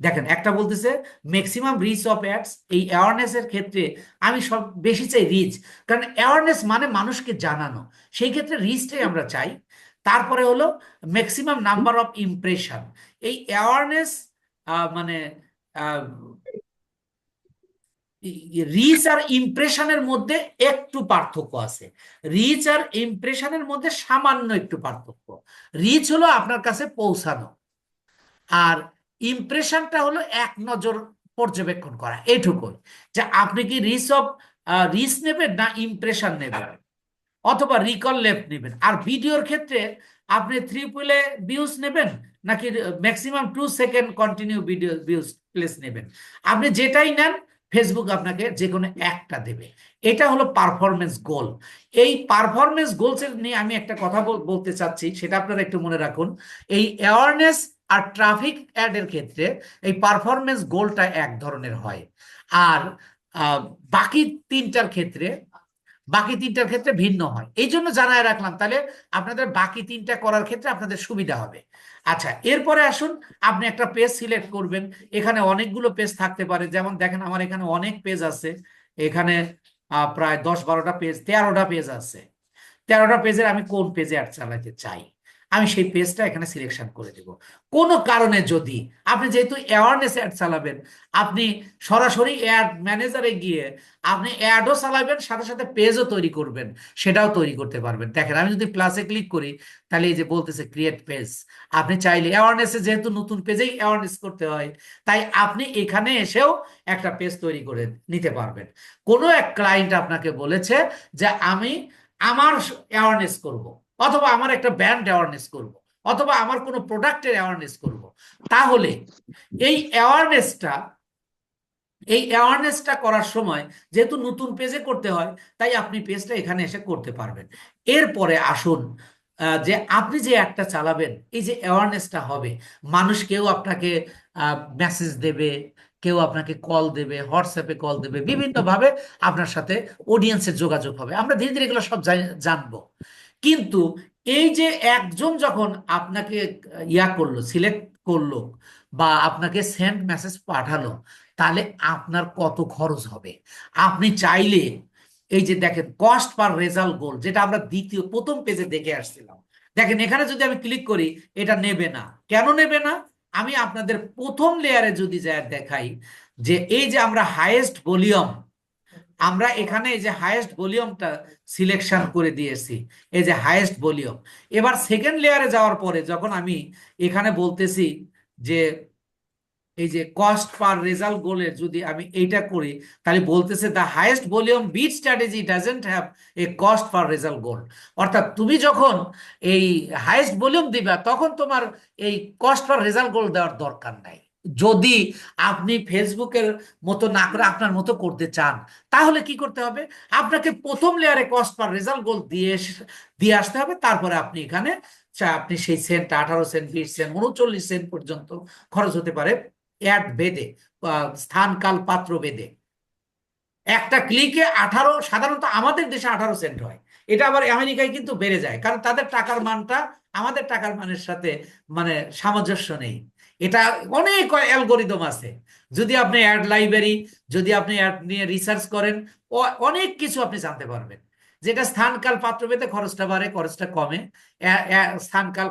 দেখেন একটা বলতেছে ম্যাক্সিমাম রিচ অফ অ্যাডস। এই অ্যাওয়ারনেস এর ক্ষেত্রে আমি সব বেশি চাই রিচ, কারণ অ্যাওয়ারনেস মানে মানুষকে জানানো, সেই ক্ষেত্রে রিচটাই আমরা চাই। তারপরে হলো ম্যাক্সিমাম নাম্বার অফ ইমপ্রেশন। এই অ্যাওয়ারনেস মানে রিচ আর ইমপ্রেশনের মধ্যে একটু পার্থক্য আছে। রিচ আর ইমপ্রেশনের মধ্যে সামান্য একটু পার্থক্য। রিচ হলো আপনার কাছে পৌঁছানো, আর ইমপ্রেশনটা হলো এক নজর পর্যবেক্ষণ করা, এইটুকুই। যে আপনি কি রিচ নেবেন না ইমপ্রেশন নেবেন, অথবা রিকল লেফট নেবেন। আর ভিডিওর ক্ষেত্রে আপনি 3 ভিউজ নেবেন নাকি maximum 2 second continue video views place নেবেন। আপনি যেটাই নেন, ফেসবুক আপনাকে যে কোনো একটা দেবে। এটা হলো পারফরমেন্স গোল। এই পারফরমেন্স গোলস এর নিয়ে আমি একটা কথা বলতে চাচ্ছি, সেটা আপনারা একটু মনে রাখুন। এই অ্যাওয়ারনেস আর ট্রাফিক অ্যাড এর ক্ষেত্রে এই পারফরমেন্স গোলটা এক ধরনের হয়, আর আহ, বাকি তিনটার ক্ষেত্রে বাকি তিনটার ক্ষেত্রে ভিন্ন হয়। এই জন্য জানায় রাখলাম, তাহলে আপনাদের বাকি তিনটা করার ক্ষেত্রে আপনাদের সুবিধা হবে। আচ্ছা, এরপরে আসুন, আপনি একটা পেজ সিলেক্ট করবেন। এখানে অনেকগুলো পেজ থাকতে পারে, যেমন দেখেন আমার এখানে অনেক পেজ আছে। এখানে প্রায় 10-12টা পেজ, 13টা পেজ আছে। 13টা পেজের আমি কোন পেজে অ্যাড চালাতে চাই, আমি সেই পেজটা এখানে সিলেকশন করে দেব। কোনো কারণে যদি আপনি, যেহেতু অ্যাওয়ারনেস অ্যাড চালাবেন, আপনি সরাসরি অ্যাড ম্যানেজারে গিয়ে আপনি অ্যাডও চালাবেন, সাথে সাথে পেজও তৈরি করবেন, সেটাও তৈরি করতে পারবেন। দেখেন আমি যদি প্লাসে ক্লিক করি, তাহলে এই যে বলতেছে ক্রিয়েট পেজ। আপনি চাইলে অ্যাওয়ারনেসে, যেহেতু নতুন পেজেই অ্যাওয়ারনেস করতে হয়, তাই আপনি এখানে এসেও একটা পেজ তৈরি করে নিতে পারবেন। কোনো এক ক্লায়েন্ট আপনাকে বলেছে যে আমি আমার অ্যাওয়ারনেস করব, অথবা আমার একটা ব্র্যান্ড অ্যাওয়ারনেস করব, অথবা আমার কোনো প্রোডাক্টের অ্যাওয়ারনেস করব, তাহলে এই অ্যাওয়ারনেসটা এই অ্যাওয়ারনেসটা করার সময় যেহেতু নতুন পেজে করতে হয়, তাই আপনি পেজটা এখানে এসে করতে পারবেন। এরপরে আসুন, যে আপনি যে একটা চালাবেন, এই যে অ্যাওয়ারনেসটা হবে, মানুষ কেউ আপনাকে মেসেজ দেবে, কেউ আপনাকে কল দেবে, হোয়াটসঅ্যাপে কল দেবে, বিভিন্নভাবে আপনার সাথে অডিয়েন্সের যোগাযোগ হবে। আমরা ধীরে ধীরে এগুলো সব জানবো। কিন্তু এই যে একজন যখন আপনাকে ইয়া করলো, সিলেক্ট করলো, বা আপনাকে সেন্ড মেসেজ পাঠালো, তাহলে আপনার কত খরচ হবে। আপনি চাইলে এই যে দেখেন কস্ট পার রেজাল্ট গোল, যেটা আমরা প্রথম পেজে দেখে আসছিলাম, দেখেন এখানে যদি আমি ক্লিক করি এটা নেবে না। কেন নেবে না? আমি আপনাদের প্রথম লেয়ারে যদি যায় দেখাই যে এই যে আমরা হাইয়েস্ট ভলিউম, আমরা এখানে এই যে হাইয়েস্ট ভলিউমটা সিলেকশন করে দিয়েছি, এই যে হাইয়েস্ট ভলিউম। এবার সেকেন্ড লেয়ারে যাওয়ার পরে যখন আমি এখানে বলতেছি যে এই যে কস্ট পার রেজাল্ট গোলের যদি আমি এইটা করি, তাহলে বলতেছে the highest volume bid strategy doesn't have a cost per result goal. অর্থাৎ তুমি যখন এই হাইয়েস্ট ভলিউম দিবা তখন তোমার এই কস্ট পার রেজাল্ট গোল দেওয়ার দরকার নাই। যদি আপনি ফেসবুকের মতো না করে আপনার মতো করতে চান, তাহলে কি করতে হবে? আপনাকে প্রথম লেয়ারে কস্ট পার রেজাল্ট গোল দিয়ে আসতে হবে। তারপরে আপনি এখানে আপনি সেই সেন্ট 18 সেন্ট, 20 সেন্ট, 39 সেন্ট পর্যন্ত খরচ হতে পারে অ্যাড বেদে, স্থান কাল পাত্র বেদে। একটা ক্লিকে 18, সাধারণত আমাদের দেশে 18 সেন্ট হয়। এটা আবার আমেরিকায় কিন্তু বেড়ে যায়, কারণ তাদের টাকার মানটা আমাদের টাকার মানের সাথে মানে সামঞ্জস্য নেই। এটা অনেক অ্যালগোরিদম আছে। যদি আপনি অ্যাড লাইব্রেরি, যদি আপনি অ্যাড নিয়ে রিসার্চ করেন, অনেক কিছু আপনি জানতে পারবেন। যেটা স্থানকাল পাত্রভেদে খরচটা বাড়ে, খরচটা কমে। স্থানকাল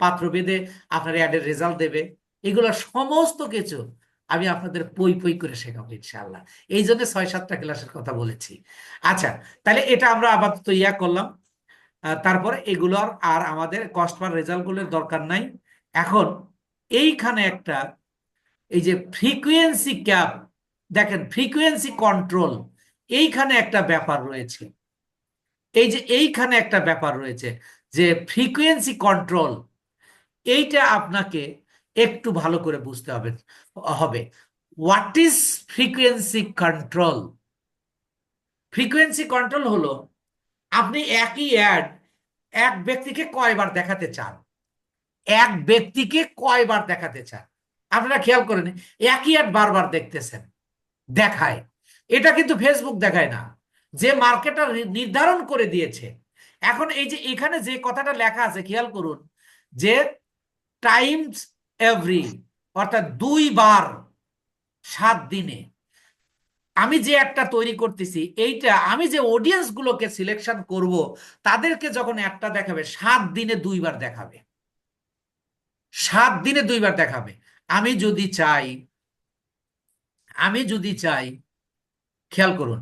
পাত্রভেদে আপনার অ্যাডের রেজাল্ট দেবে। এগুলো সমস্ত কিছু আমি আপনাদের পই পই করে শেখাবো ইনশাআল্লাহ। এই জন্য 6-7টা ক্লাসের কথা বলেছি। আচ্ছা, তাহলে এটা আমরা আপাতত করলাম। তারপরে এগুলোর আর আমাদের কস্ট পার রেজাল্ট গুলোর দরকার নাই। এখন এইখানে একটা এই যে ফ্রিকোয়েন্সি ক্যাপ, দেখেন ফ্রিকোয়েন্সি কন্ট্রোল, এইখানে একটা ব্যাপার রয়েছে। এই যে এইখানে একটা ব্যাপার রয়েছে যে ফ্রিকোয়েন্সি কন্ট্রোল, এইটা আপনাকে একটু ভালো করে বুঝতে হবে what is frequency control. Frequency control হলো আপনি একই অ্যাড এক ব্যক্তিকে কয়বার দেখাতে চান, এক ব্যক্তিকে কয়বার দেখাতে চান। আপনারা খেয়াল করেন, একই অ্যাড বারবার দেখতেছেন, দেখায়। এটা কিন্তু ফেসবুক দেখায় না, যে মার্কেটার নির্ধারণ করে দিয়েছে। এখন এই যে এখানে যে কথাটা লেখা আছে খেয়াল করুন, যে টাইমস এভরি, অর্থাৎ 2 বার 7 দিনে। আমি যে একটা তৈরি করতেছি, এইটা আমি যে অডিয়েন্স গুলোকে সিলেকশন করব, তাদেরকে যখন একটা দেখাবে 7 দিনে 2 বার দেখাবে, 7 দিনে 2 বার দেখাবে। আমি যদি চাই, আমি যদি চাই, খেয়াল করুন,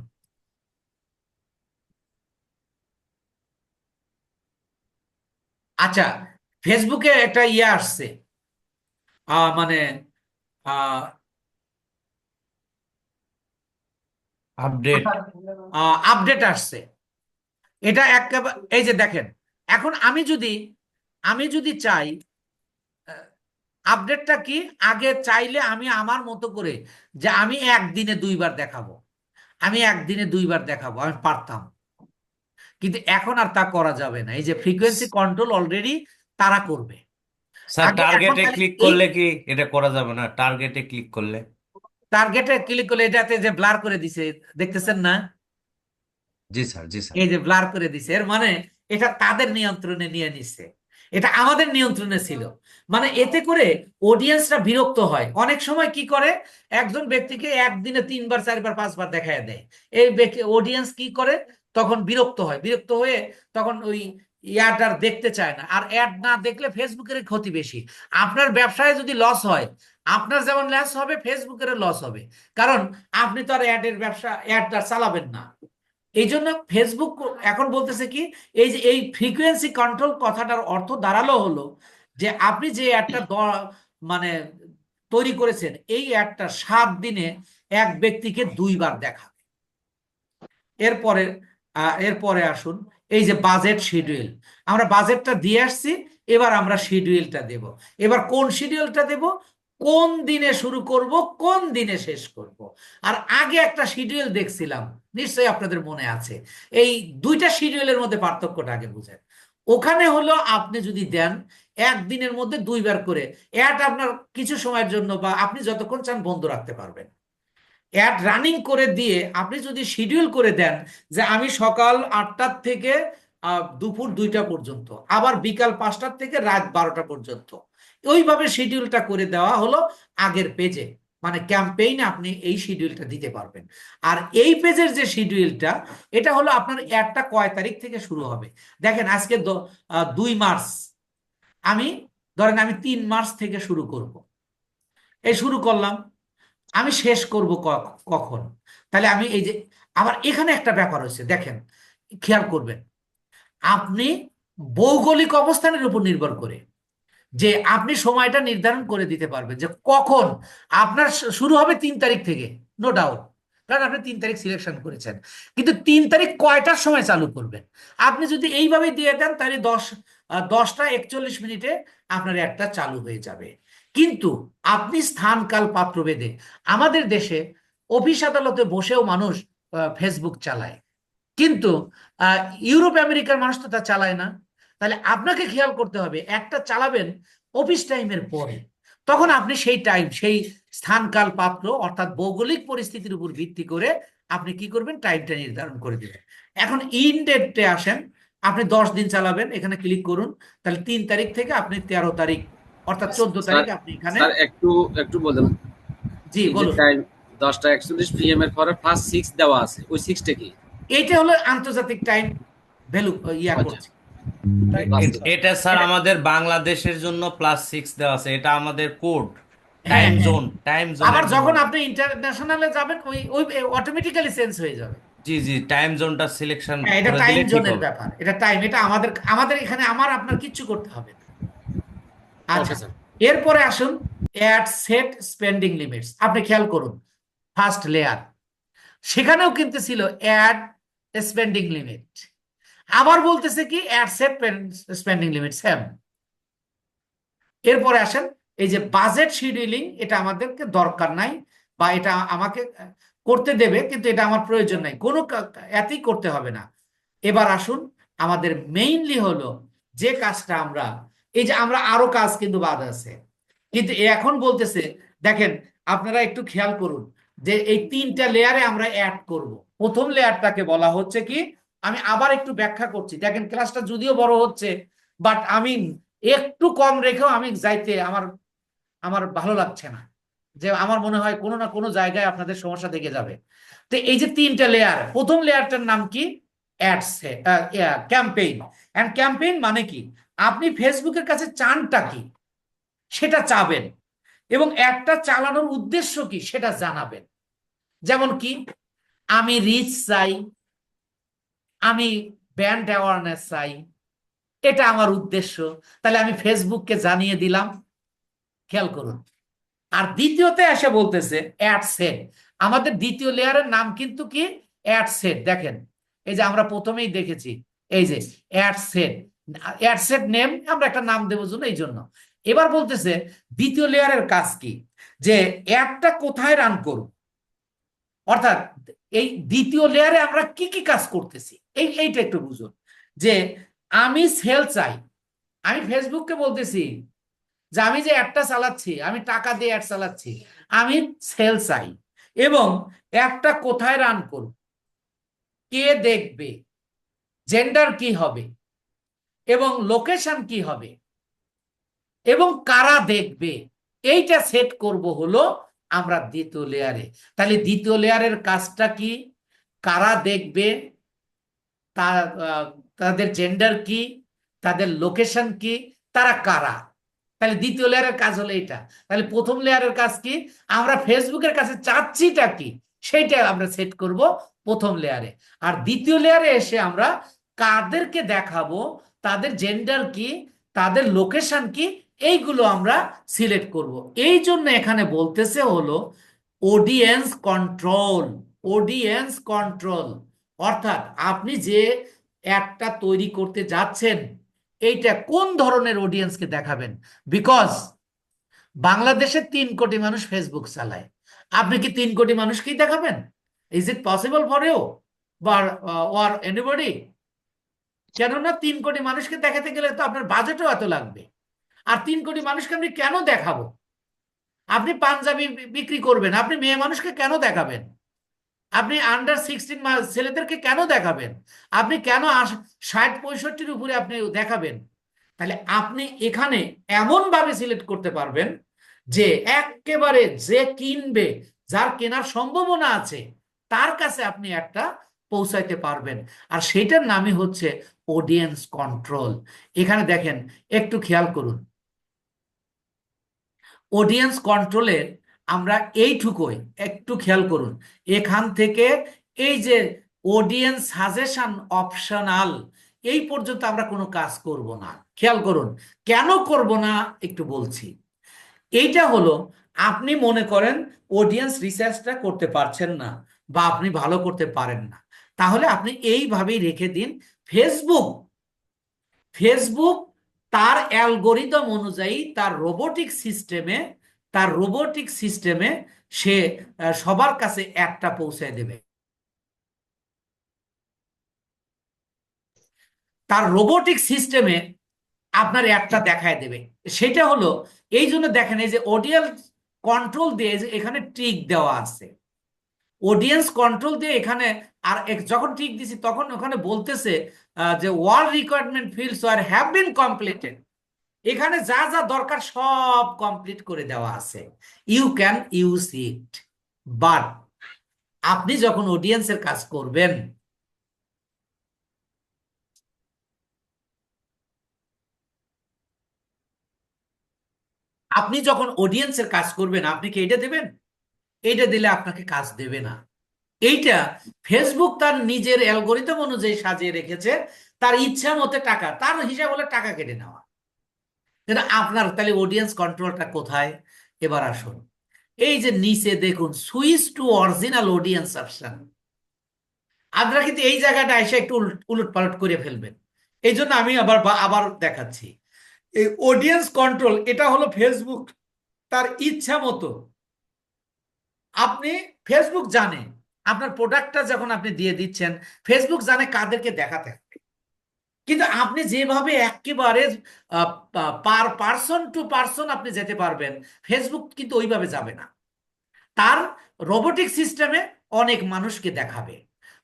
আচ্ছা ফেসবুকে একটা আসছে, মানে আপডেট। আপডেট আসছে। এটা একেবারে এই যে দেখেন, এখন আমি যদি চাই, আপডেটটা কি, আগে চাইলে আমি আমার মতো করে যে আমি একদিনে 2 বার দেখাবো, আমি একদিনে 2 বার দেখাবো, আমি পারতাম। কিন্তু এখন আর তা করা যাবে না। এই যে ফ্রিকোয়েন্সি কন্ট্রোল অলরেডি তারা করবে। স্যার আগে এখন টার্গেটে তাহলে ক্লিক এই করলে কি এটা করা যাবে না? টার্গেটে ক্লিক করলে? টার্গেটে ক্লিক করলে এটাতে যে ব্লার করে দিছে, দেখতেছেন না? জি স্যার, জি স্যার। এই যে ব্লার করে দিছে, এর মানে এটা তাদের নিয়ন্ত্রণে নিয়ে নিচ্ছে। এটা আমাদের নিয়ন্ত্রণে ছিল। মানে এতে করে অডিয়েন্সরা বিরক্ত হয়। অনেক সময় কি করে, একজন ব্যক্তিকে একদিনে 3 বার 4 বার 5 বার দেখায় দেয়। এই অডিয়েন্স কি করে, তখন বিরক্ত হয়। বিরক্ত হয়ে তখন ওই অ্যাড আর দেখতে চায় না। আর অ্যাড না দেখলে ফেসবুকের ক্ষতি বেশি। আপনার ব্যবসায় যদি লস হয়, আপনার যেমন লস হবে, ফেসবুকের লস হবে। কারণ আপনি তো আর অ্যাডের ব্যবসা, অ্যাড চালাবেন না। এই জন্য ফেসবুক এখন বলতেছে কি, এই যে এই ফ্রিকোয়েন্সি কন্ট্রোল কথাটার অর্থ দাঁড়ালো হলো যে আপনি যে একটা মানে তৈরি করেছেন, এই অ্যাডটা 7 দিনে এক ব্যক্তিকে 2 বার দেখাবে। এরপরে এরপরে আসুন, এই যে বাজেট শিডিউল, আমরা বাজেটটা দিয়ে আসছি, এবার আমরা শিডিউলটা দেব। এবার কোন শিডিউলটা দেব, কোন দিনে শুরু করব, কোন দিনে শেষ করব। আর আগে একটা শিডিউল দেখছিলাম, নিশ্চয়ই আপনাদের মনে আছে। এই দুইটা শিডিউলের মধ্যে পার্থক্যটা আগে বুঝেন। ওখানে হলো আপনি যদি দেন একদিনের মধ্যে 2 বার করে অ্যাড, আপনার কিছু সময়ের জন্য বা আপনি যতক্ষণ চান বন্ধ রাখতে পারবেন। অ্যাড রানিং করে দিয়ে আপনি যদি শিডিউল করে দেন যে আমি সকাল 8টার থেকে দুপুর 2টা পর্যন্ত, আবার বিকাল 5টার থেকে রাত 12টা পর্যন্ত, ওইভাবে শিডিউলটা করে দেওয়া হলো আগের পেজে, মানে ক্যাম্পেইনে আপনি এই শিডিউলটা দিতে পারবেন। আর এই পেজের যে শিডিউলটা, এটা হলো আপনার অ্যাডটা কয় তারিখ থেকে শুরু হবে। দেখেন আজকে 2 মার্চ, আমি ধরেন আমি 3 মার্চ থেকে শুরু করব, এই শুরু করলাম, আমি শেষ করব কখন। তাহলে আমি এই যে আবার এখানে একটা ব্যাপার হচ্ছে, দেখেন খেয়াল করবেন, আপনি ভৌগোলিক অবস্থানের উপর নির্ভর করে যে আপনি সময়টা নির্ধারণ করে দিতে পারবেন যে কখন আপনার শুরু হবে 3 তারিখ থেকে, নো ডাউট, কারণ আপনি 3 তারিখ সিলেকশন করেছেন। কিন্তু 3 তারিখ কয়টার সময় চালু করবেন, আপনি যদি এইভাবে দিয়ে দেন তাহলে 10টা 41 মিনিটে আপনার একটা চালু হয়ে যাবে। কিন্তু আপনি স্থান কাল পাত্র ভেদে, আমাদের দেশে অফিস আদালতে বসেও মানুষ ফেসবুক চালায়, কিন্তু আহ, ইউরোপ আমেরিকার মানুষ তো তা চালায় না। তাহলে আপনাকে খেয়াল করতে হবে, একটা চালাবেন অফিস টাইমের পরে, তখন আপনি সেই টাইম, সেই স্থান কাল পাত্র অর্থাৎ ভৌগোলিক পরিস্থিতির উপর ভিত্তি করে আপনি কি করবেন, টাইমটা নির্ধারণ করে দিবেন। এখন ইন ডেটে আসেন, আপনি 10 দিন চালাবেন, এখানে ক্লিক করুন, তাহলে 3 তারিখ থেকে আপনি 13 তারিখ অর্থাৎ 14 তারিখ স্যার আপনি এখানে। স্যার একটু একটু বলবেন, জি এই যে বলুন। টাইম 10টা 41 PM এর পরে ফার্স্ট 6 দেওয়া আছে, ওই 6টা কি? এইটা হলো আন্তর্জাতিক টাইম ভ্যালু ইয়া আচ্ছা, করছে। এটা স্যার এটা, আমাদের বাংলাদেশের জন্য +6 দেওয়া আছে, এটা আমাদের কোড, হ্যাঁ টাইম হ্যাঁ, জোন, টাইম আবার জোনের জন্য। যখন আপনি ইন্টারন্যাশনালে যাবেন ওই ওই অটোমেটিক্যালি চেঞ্জ হয়ে যাবে। জি জি, টাইম জোনটা সিলেকশন হ্যাঁ, এটা করে টাইম দিলে ঠিক জোনের হবে। ব্যাপার, এটা টাইম, এটা আমাদের আমাদের এখানে আমার আপনার কিচ্ছু করতে হবে না। আচ্ছা, ওকে স্যার। এরপরে আসুন অ্যাড সেট স্পেন্ডিং লিমিটস, আপনি খেয়াল করুন ফার্স্ট লেয়ার, সেখানেও কিন্তু ছিল অ্যাড স্পেন্ডিং লিমিট, আবার বলতেছে কি ad set spending limit same. এরপরে আসেন এই যে বাজেট শিডিউলিং, এটা আমাদেরকে দরকার নাই, বা এটা আমাকে করতে দেবে কিন্তু এটা আমার প্রয়োজন নাই, কোনো এতেই করতে হবে না। এবার আসুন, আমাদের মেইনলি হলো যে কাজটা আমরা, এই যে আমরা আরো কাজ কিন্তু বাদ আছে, কিন্তু এখন বলতেছে, দেখেন আপনারা একটু খেয়াল করুন যে এই 3টা লেয়ারে আমরা অ্যাড করব। প্রথম লেয়ারটাকে বলা হচ্ছে কি, আমি আবার একটু ব্যাখ্যা করছি, দেখেন ক্লাসটা যদিও বড় হচ্ছে, বাট আমি একটু কম রেখেও আমি যাইতে আমার আমার ভালো লাগছে না, যে আমার মনে হয় কোনো না কোনো জায়গায় আপনাদের সমস্যা থেকে যাবে। তো এই যে 3টা লেয়ার, প্রথম লেয়ারটার নাম কি, অ্যাডস, ক্যাম্পেইন। এন্ড ক্যাম্পেইন মানে কি, আপনি ফেসবুকের কাছে চানটা কি সেটা চাবেন, এবং একটা চালানোর উদ্দেশ্য কি সেটা জানাবেন। যেমন কি, আমি রিচ চাই, আমি ব্র্যান্ড অ্যাওয়ারনেস চাই, এটা আমার উদ্দেশ্য, তাহলে আমি ফেসবুককে জানিয়ে দিলাম। খেয়াল করুন। আর দ্বিতীয়তে এসে বলতেছে অ্যাড সেট, আমাদের দ্বিতীয় লেয়ারের নাম কিন্তু কি, অ্যাড সেট। দেখেন এই যে আমরা প্রথমেই দেখেছি, এই যে ad set, ad set name আমরা একটা নাম দেবো জন্য, এই জন্য। এবার বলতেছে দ্বিতীয় লেয়ারের কাজ কি, যে অ্যাডটা কোথায় রান করব, অর্থাৎ এই দ্বিতীয় লেয়ারে আমরা কি কি কাজ করতেছি, এইটা একটু বুঝুন। যে আমি সেল চাই, আমি ফেসবুককে বলতেছি যে আমি যে অ্যাডটা চালাচ্ছি, আমি টাকা দিয়ে অ্যাড চালাচ্ছি, আমি সেল চাই, এবং অ্যাডটা কোথায় রান করব, কে দেখবে, জেন্ডার কি হবে, এবং লোকেশন কি হবে, এবং কারা দেখবে, এইটা সেট করব হলো আমরা দ্বিতীয় লেয়ারে। তাহলে দ্বিতীয় লেয়ারের কাজটা কি, কারা দেখবে, তা তাদের জেন্ডার কি, তাদের লোকেশন কি, তারা কারা। তাহলে দ্বিতীয় লেয়ারের কাজ হলো এটা। তাহলে প্রথম লেয়ারের কাজ কি, আমরা ফেসবুকের কাছে চাচ্ছিটা কি সেইটা আমরা সেট করব প্রথম লেয়ারে। আর দ্বিতীয় লেয়ারে এসে আমরা কাদেরকে দেখাবো, তাদের জেন্ডার কি, তাদের লোকেশন কি, এইগুলো আমরা সিলেক্ট করব। এই জন্য এখানে বলতেছে হলো অডিয়েন্স কন্ট্রোল, অডিয়েন্স কন্ট্রোল, অর্থাৎ আপনি যে একটা তৈরি করতে যাচ্ছেন এইটা কোন ধরনের অডিয়েন্সকে দেখাবেন। বিকজ বাংলাদেশে 3 কোটি মানুষ ফেসবুক চালায়, আপনি কি 3 কোটি মানুষকেই দেখাবেন? Is it possible for you বা ওয়ার এনিবডি? কেননা 3 কোটি মানুষকে দেখাতে গেলে তো আপনার বাজেটও এত লাগবে। আর 3 কোটি মানুষকে আপনি কেন দেখাবো? আপনি পাঞ্জাবি বিক্রি করবেন, আপনি মেয়ে মানুষকে কেন দেখাবেন? আপনি আন্ডার 16 ছেলেদেরকে কেন দেখাবেন? আপনি কেন 60-65 উপরে আপনি দেখাবেন? তাহলে আপনি এখানে এমন ভাবে সিলেক্ট করতে পারবেন যে একেবারে যে কিনবে, যার কেনার সম্ভাবনা আছে, তার কাছে আপনি একটা পৌঁছাইতে পারবেন। আর সেটার নামই হচ্ছে অডিয়েন্স কন্ট্রোল। এখানে দেখেন, একটু খেয়াল করুন, অডিয়েন্স কন্ট্রোলে আমরা এইটুকুই, একটু খেয়াল করুন, এখান থেকে এই যে অডিয়েন্স সাজেশন অপশনাল, এই পর্যন্ত আমরা কোনো কাজ করব না। খেয়াল করুন কেন করব না, একটু বলছি। এইটা হলো, আপনি মনে করেন অডিয়েন্স রিসার্চটা করতে পারছেন না বা আপনি ভালো করতে পারেন না, তাহলে আপনি এইভাবেই রেখে দিন। ফেসবুক ফেসবুক তার অ্যালগোরিদম অনুযায়ী তার রোবোটিক সিস্টেমে সে সবার কাছে একটা পৌঁছে দেবে। তার রোবোটিক সিস্টেমে আপনার একটা দেখায় দেবে। সেটা হলো, এই জন্য দেখেন, এই যে অডিয়েন্স কন্ট্রোল দিয়ে এই যে এখানে ট্রিক দেওয়া আছে, অডিয়েন্স কন্ট্রোল দিয়ে এখানে, আর যখন ট্রিক দিছি তখন ওখানে বলতেছে যে all requirement fields are have been completed. এখানে যা যা দরকার সব কমপ্লিট করে দেওয়া আছে, you can use it. But আপনি যখন অডিয়েন্সের কাজ করবেন, আপনি কি এটা দেবেন? এইটা দিলে আপনাকে কাজ দেবে না। এইটা ফেসবুক তার নিজের অ্যালগোরিদম অনুযায়ী সাজিয়ে রেখেছে, তার ইচ্ছা মতে টাকা, তার হিসাব হলে টাকা কেটে নেওয়া। কিন্তু আপনার তাহলে অডিয়েন্স কন্ট্রোলটা কোথায়? এবার আসুন, এই যে নিচে দেখুন, switch to original audience option. আপনারা কিন্তু এই জায়গাটা এসে একটু উলট পালট করে ফেলবেন। এই জন্য আমি আবার আবার দেখাচ্ছি, এই অডিয়েন্স কন্ট্রোল এটা হলো ফেসবুক তার ইচ্ছা মতো। আপনি, ফেসবুক জানে আপনার প্রোডাক্টটা যখন আপনি দিয়ে দিচ্ছেন, ফেসবুক জানে কাদেরকে দেখাতে হবে। কিন্তু আপনি যেভাবে একেবারে পার পার্সন টু পার্সন আপনি যেতে পারবেন, ফেসবুক কিন্তু ওইভাবে যাবে না। তার রোবোটিক সিস্টেমে অনেক মানুষকে দেখাবে।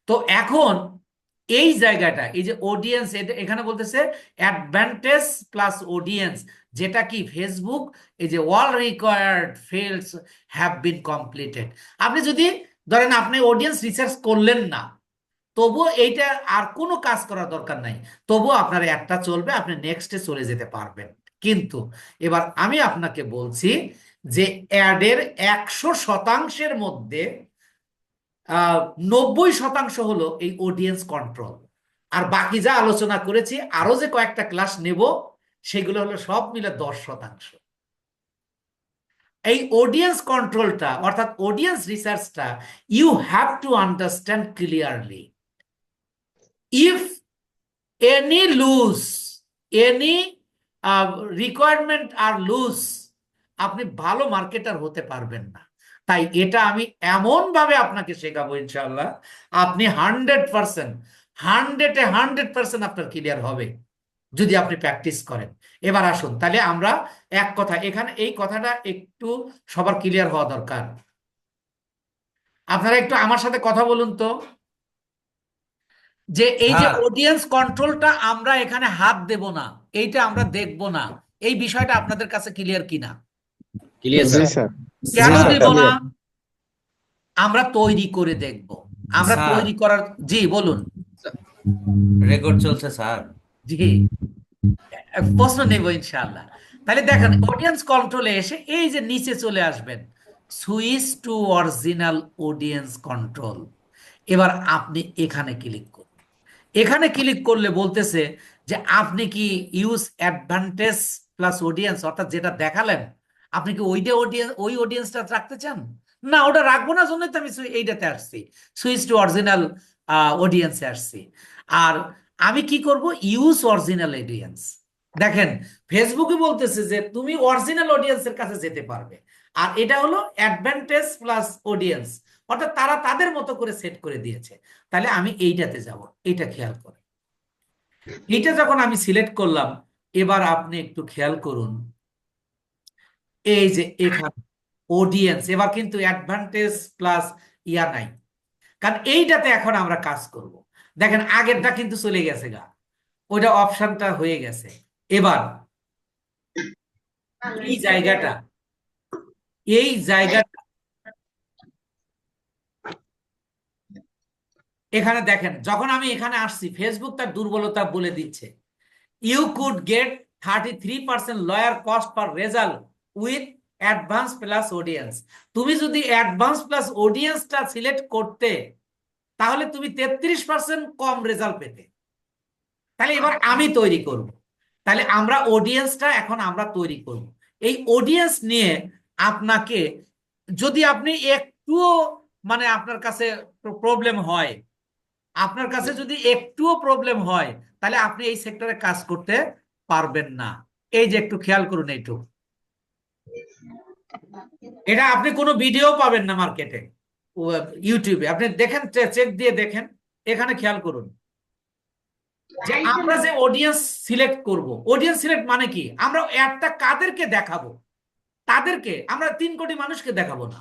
তো এখন এই জায়গাটা, এই যে অডিয়েন্স, এখানে বলতেছে অ্যাডভান্টেজ প্লাস অডিয়েন্স, যেটা কি ফেসবুক, এই যে all required fields have been completed. আপনি যদি ধরেন আপনি অডিয়েন্স রিসার্চ করলেন না, তবুও এইটা আর কোনো কাজ করার দরকার নাই, তবুও আপনার একটা চলবে, আপনি নেক্সটে চলে যেতে পারবেন। কিন্তু এবার আমি আপনাকে বলছি যে অ্যাডের 100%-এর মধ্যে 90% হলো এই অডিয়েন্স কন্ট্রোল। আর বাকি যা আলোচনা করেছি, আরো যে কয়েকটা ক্লাস নেব, সেগুলো হলো সব মিলে 10%। এই অডিয়েন্স কন্ট্রোলটা অর্থাৎ অডিয়েন্স রিসার্চটা you have to understand clearly. If any loose, any requirement are loose, আপনি ভালো মার্কেটার হতে পারবেন না। তাই এটা আমি এমন ভাবে আপনাকে শেখাবো, ইনশাল্লাহ আপনি 100%, 100% আপনার ক্লিয়ার হবে যদি আপনি প্র্যাকটিস করেন। এবার আসুন, তাহলে আমরা এক কথা, এখানে এই কথাটা একটু সবার ক্লিয়ার হওয়া দরকার। আপনারা একটু আমার সাথে কথা বলুন তো, যে এই যে স্যার, অডিয়েন্স কন্ট্রোলটা আমরা এখানে হাত দেব না, এইটা আমরা দেখব না, এই বিষয়টা আপনাদের কাছে ক্লিয়ার কিনা? ক্লিয়ার জি স্যার। স্যার। জি কেন স্যার। দেব না? আমরা তৈরি করে দেখব। আমরা স্যার, তৈরি করার, জি বলুন। রেকর্ড চলছে স্যার। জি, প্রশ্ন নেব ইনশাআল্লাহ। তাহলে দেখেন, অডিয়েন্স কন্ট্রোলে এসে এই যে নিচে চলে আসবেন, switch to original audience control. এবার আপনি এখানে ক্লিক করুন। এখানে ক্লিক করলে বলতেছে যে আপনি কি ইউজ অ্যাডভান্টেজ প্লাস অডিয়েন্স, অর্থাৎ যেটা দেখালেন, আপনি কি ওই অডিয়েন্সটা রাখতে চান? না, ওটা রাখবো না, জন্যই তো আমি এইটাতে আসছি, সুইচ টু অরিজিনাল অডিয়েন্সে আসছি। আর আমি কি করব? Use original audience. দেখেন, ফেসবুকে বলতেছে যে তুমি অরিজিনাল অডিয়েন্সের কাছে যেতে পারবে, আর এটা হলো অ্যাডভান্টেজ প্লাস অডিয়েন্স, অর্থাৎ তারা তাদের মতো করে সেট করে দিয়েছে। তাহলে আমি এইটাতে যাব, এইটা খেয়াল করে, এইটা যখন আমি সিলেক্ট করলাম, এবার আপনি একটু খেয়াল করুন, এই যে এখানে অডিয়েন্স, এবার কিন্তু অ্যাডভান্টেজ প্লাস ইয়া নাই, কারণ এইটাতে এখন আমরা কাজ করব। দেখেন আগেরটা কিন্তু চলে গেছে গা, ওইটা অপশনটা হয়ে গেছে। এবার এই জায়গাটা এই জায়গাটা এখানে দেখেন, যখন আমি এখানে আসছি ফেসবুক তার দুর্বলতা বলে দিচ্ছে। You could get 33% lower cost per result with advance plus audience. তুমি যদি অ্যাডভান্স প্লাস অডিয়েন্সটা সিলেক্ট করতে, তাহলে তুমি 33% কম রেজাল্ট পেতে। তাহলে এবার আমি তৈরি করব, তাহলে আমরা অডিয়েন্সটা এখন আমরা তৈরি করব। এই অডিয়েন্স নিয়ে আপনাকে, যদি আপনি একটুও মানে আপনার কাছে প্রবলেম হয়, আপনার কাছে যদি একটুও প্রবলেম হয়, তাহলে আপনি এই সেক্টরে কাজ করতে পারবেন না। এই যে একটু খেয়াল করুন এইটুকু, এটা আপনি কোনো ভিডিও পাবেন না মার্কেটে, ইউটিউবে আপনি দেখেন, চেক দিয়ে দেখেন, এখানে খেয়াল করুন যে আমরা যে অডিয়েন্স সিলেক্ট করব। অডিয়েন্স সিলেক্ট মানে কি, আমরা একটা কাদেরকে দেখাবো, তাদেরকে আমরা 3 কোটি মানুষকে দেখাবো না,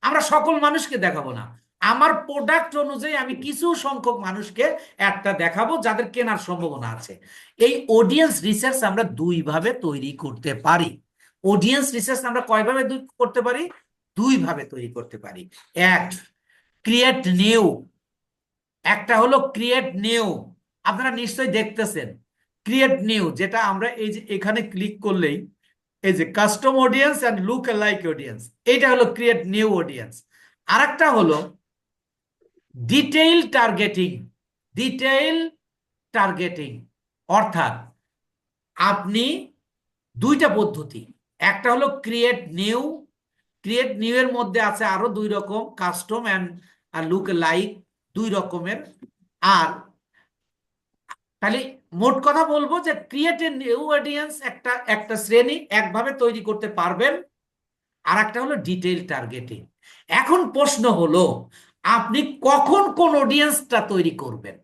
আমরা সকল মানুষকে দেখাবো না, আমার প্রোডাক্ট অনুযায়ী আমি কিছু সংখ্যক মানুষকে একটা দেখাবো যাদের কেনার সম্ভাবনা আছে। এই অডিয়েন্স রিসার্চ আমরা দুই ভাবে তৈরি করতে পারি। অডিয়েন্স রিসার্চ আমরা কয়ভাবে করতে পারি? দুই ভাবে তৈরি করতে পারি। এক, ক্রিয়েট নিউ। একটা হলো ক্রিয়েট নিউ, আপনারা নিশ্চয়ই দেখতেছেন ক্রিয়েট নিউ, যেটা আমরা এই যে এখানে ক্লিক করলেই এই যে custom audience and lookalike audience, এটা হলো ক্রিয়েট নিউ অডিয়েন্স। আরেকটা হলো ডিটেইল টার্গেটিং। ডিটেইল টার্গেটিং অর্থাৎ আপনি দুইটা পদ্ধতি, একটা হলো ক্রিয়েট নিউ। ক্রিয়েট নিউ এর মধ্যে আছে আরো 2 রকম, কাস্টম এন্ড লুক লাইক, 2 রকমের। আর তাহলে মোট কথা বলবো যে ক্রিয়েট এ নিউ অডিয়েন্স একটা একটা শ্রেণী একভাবে তৈরি করতে পারবেন, আর একটা হলো ডিটেইল টার্গেটিং। এখন প্রশ্ন হলো আপনি কখন কোন অডিয়েন্সটা তৈরি করবেন।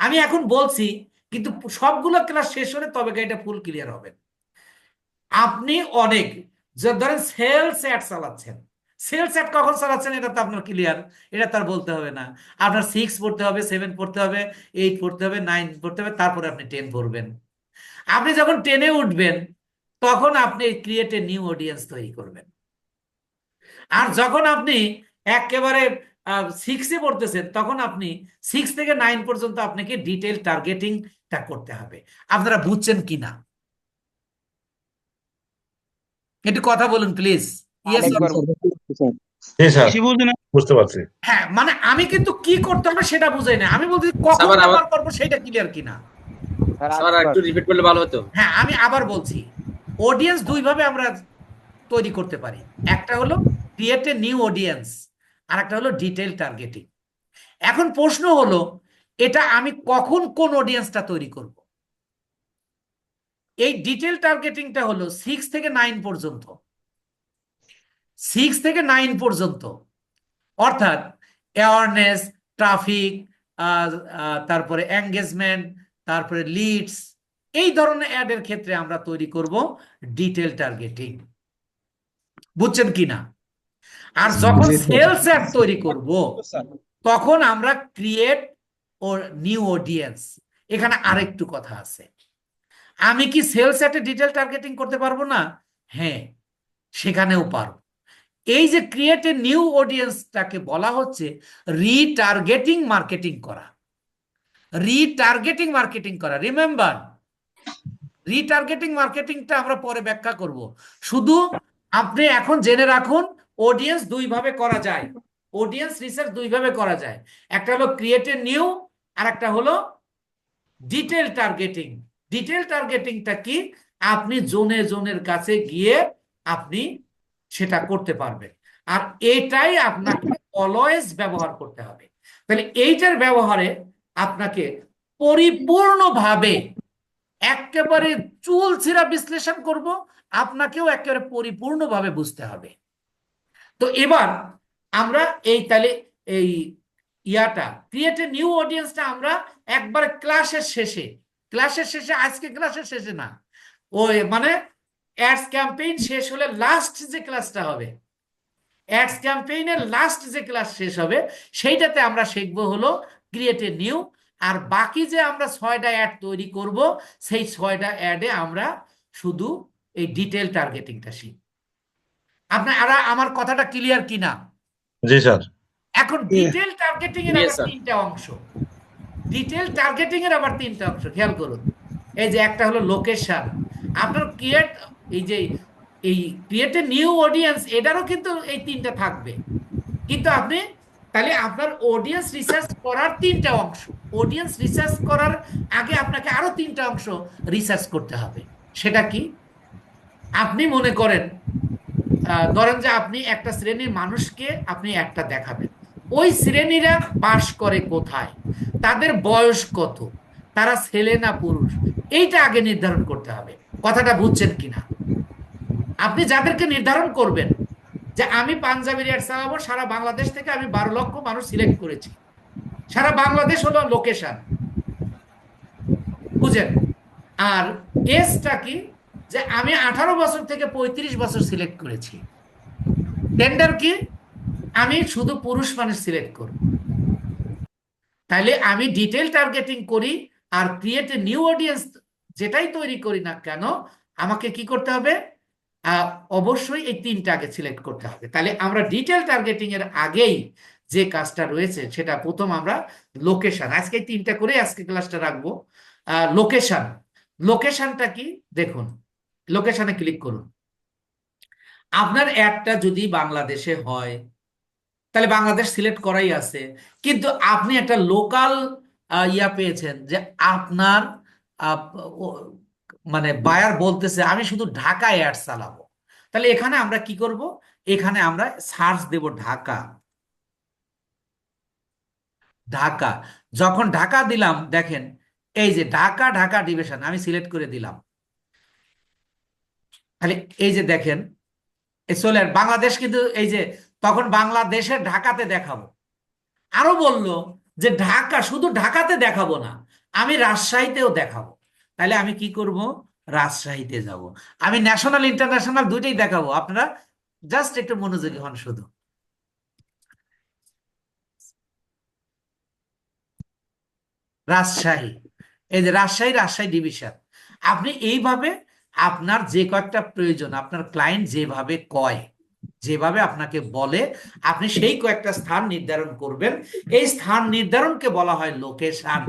আমি এখন বলছি, কিন্তু সবগুলো ক্লাস শেষ হলে তবে এটা ফুল ক্লিয়ার হবে। আপনি অনেক, যে ধরেন সেলস অ্যাড চালাচ্ছেন, সেলস অ্যাড কখন চালাচ্ছেন এটা তো আপনার ক্লিয়ার, এটা তার বলতে হবে না। আপনার 6 পড়তে হবে, 7 পড়তে হবে, 8 পড়তে হবে, 9 পড়তে হবে, তারপরে আপনি 10 পড়বেন। আপনি যখন 10-এ উঠবেন তখন আপনি ক্রিয়েট এ নিউ অডিয়েন্স তৈরি করবেন। আর যখন আপনি একেবারে 6-এ পড়তেছেন তখন আপনি 6 থেকে 9 পর্যন্ত আপনাকে ডিটেইল টার্গেটিংটা করতে হবে। আপনারা বুঝছেন কিনা একটু কথা বলুন প্লিজ। ইয়েস। আরেকবার জি স্যার, বেশি বুঝি না। বুঝতে পারছি। হ্যাঁ, মানে আমি কিন্তু কি করতে হবে সেটা বুঝাই না, আমি বলছি কখন আবার আবার ব্যবহার করবো সেটা ক্লিয়ার কিনা। স্যার স্যার আর একটু রিপিট করলে ভালো হতো। হ্যাঁ, আমি আবার বলছি, অডিয়েন্স দুইভাবে আমরা তৈরি করতে পারি। একটা হলো ক্রিয়েট এ নিউ অডিয়েন্স, আর একটা হলো ডিটেইল টার্গেটিং। এখন প্রশ্ন হলো এটা আমি কখন কোন অডিয়েন্সটা তৈরি করব। এই ডিটেইল টার্গেটিংটা হলো 6 থেকে 9 পর্যন্ত। 6 থেকে 9 পর্যন্ত অর্থাৎ অ্যাওয়ারনেস, ট্রাফিক, তারপরে এঙ্গেজমেন্ট, তারপরে লিডস, এই ধরনের অ্যাডের ক্ষেত্রে আমরা তৈরি করব ডিটেইল টার্গেটিং। বুঝছেন কিনা? আর যখন সেলস অ্যাড তৈরি করব তখন আমরা ক্রিয়েট ও নিউ অডিয়েন্স। এখানে আরেকটু কথা আছে, আমি কি সেলস অ্যাডে ডিটেইল টার্গেটিং করতে পারবো না? হ্যাঁ, সেখানেও পারবো। এই যে ক্রিয়েট এ নিউ অডিয়েন্সটাকে বলা হচ্ছে রিটার্গেটিং মার্কেটিং করা। রিটার্গেটিং মার্কেটিং করা, রিমেম্বার, রিটার্গেটিং মার্কেটিংটা আমরা পরে ব্যাখ্যা করব। শুধু আপনি এখন জেনে রাখুন অডিয়েন্স দুইভাবে করা যায়, অডিয়েন্স রিসার্চ দুইভাবে করা যায়। একটা হলো ক্রিয়েট এ নিউ, আর একটা হলো ডিটেইল টার্গেটিং। ডিটেইল টার্গেটিংটা কি, আপনি জোনে জোনের কাছে গিয়ে আপনি সেটা করতে পারবেন, আর এটাই আপনাকে অলওয়েজ ব্যবহার করতে হবে। তাহলে এইটার ব্যবহারে আপনাকে পরিপূর্ণভাবে একেবারে চুল ছিঁড়া বিশ্লেষণ করব, আপনাকেও একেবারে পরিপূর্ণভাবে বুঝতে হবে। তো এবার আমরা এই তাহলে এই ইয়াটা ক্রিয়েট এ নিউ অডিয়েন্সটা আমরা একবার ক্লাসের শেষে আজকে ক্লাসের শেষে না, ওই মানে অ্যাডস ক্যাম্পেইন শেষ হলে লাস্ট যে ক্লাসটা হবে, অ্যাডস ক্যাম্পেইনের লাস্ট যে ক্লাস শেষ হবে সেইটাতে আমরা শিখবো হলো ক্রিয়েট এ নিউ। আর বাকি যে আমরা 6টা অ্যাড তৈরি করব সেই 6টা অ্যাডে আমরা শুধু এই ডিটেইল টার্গেটিংটা শিখব। আপনারা আমার কথাটা ক্লিয়ার কিনা? জি স্যার। এখন জি ডিটেল টার্গেটিং এর জি আবার স্যার। তিনটা অংশ। ডিটেল টার্গেটিং এর আবার তিনটা অংশ, খেয়াল করুন। এই যে একটা হলো লোকেশন, আপনার ক্রিয়েট, এই যে এই ক্রিয়েট এ নিউ অডিয়েন্স, এটারও কিন্তু এই তিনটা থাকবে। কিন্তু আপনি তাহলে আপনার অডিয়েন্স রিসার্চ করার তিনটা অংশ, অডিয়েন্স রিসার্চ করার আগে আপনাকে আরো তিনটা অংশ রিসার্চ করতে হবে। সেটা কি? আপনি মনে করেন, ধরেন যে আপনি একটা শ্রেণীর মানুষকে আপনি একটা দেখাবেন, ওই শ্রেণীরা বাস করে কোথায়, তাদের বয়স কত, তারা ছেলে না পুরুষ, এইটা আগে নির্ধারণ করতে হবে। কথাটা বুঝছেন কিনা? আপনি যাদেরকে নির্ধারণ করবেন যে আমি পাঞ্জাবি রেট চালাবো সারা বাংলাদেশ থেকে, আমি 12 লক্ষ মানুষ সিলেক্ট করেছি, সারা বাংলাদেশ হলো লোকেশন, বুঝেন? আর এজটা কি, যে আমি 18 বছর থেকে 35 বছর সিলেক্ট করেছি। টেন্ডার কি, আমি শুধু পুরুষ মানুষ সিলেক্ট করব। তাহলে আমি ডিটেল টার্গেটিং করি আর ক্রিয়েট এ নিউ অডিয়েন্স, যেটাই তৈরি করি না কেন, আমাকে কি করতে হবে? অবশ্যই এই তিনটা আগে সিলেক্ট করতে হবে। তাহলে আমরা ডিটেল টার্গেটিং এর আগেই যে কাজটা রয়েছে সেটা প্রথম আমরা লোকেশন, আজকে এই তিনটা করে আজকে ক্লাসটা রাখবো। লোকেশন, লোকেশনটা কি দেখুন, লোকেশনে ক্লিক করুন। আপনার অ্যাডটা যদি বাংলাদেশে হয় তাহলে বাংলাদেশ সিলেক্ট করাই আছে, কিন্তু আপনি একটা লোকাল ইয়া পেয়েছেন যে আপনার আহ, ও- মানে বায়ার বলতেছে আমি শুধু ঢাকায় অ্যাড চালাবো, তাহলে এখানে আমরা কি করব? এখানে আমরা সার্চ দেব ঢাকা। ঢাকা, যখন ঢাকা দিলাম দেখেন, এই যে ঢাকা, ঢাকা ডিভিশন আমি সিলেক্ট করে দিলাম। তাহলে এই যে দেখেন, চলে বাংলাদেশ, কিন্তু এই যে তখন বাংলাদেশের ঢাকাতে দেখাবো। আরো বলল যে ঢাকা, শুধু ঢাকাতে দেখাবো না, আমি রাজশাহীতেও দেখাবো। তাহলে আমি কি করব? রাজশাহীতে যাব। আমি ন্যাশনাল ইন্টারন্যাশনাল দুইটাই দেখাবো, আপনারা জাস্ট একটু মনোযোগী হন শুধু। রাজশাহী, এই যে রাজশাহী, রাজশাহী ডিভিশন। আপনি এইভাবে আপনার যে কয়েকটা প্রয়োজন, আপনার ক্লায়েন্ট যেভাবে কয়, যেভাবে আপনাকে বলে, আপনি সেই কয়েকটা স্থান নির্ধারণ করবেন। এই স্থান নির্ধারণকে বলা হয় লোকেশন।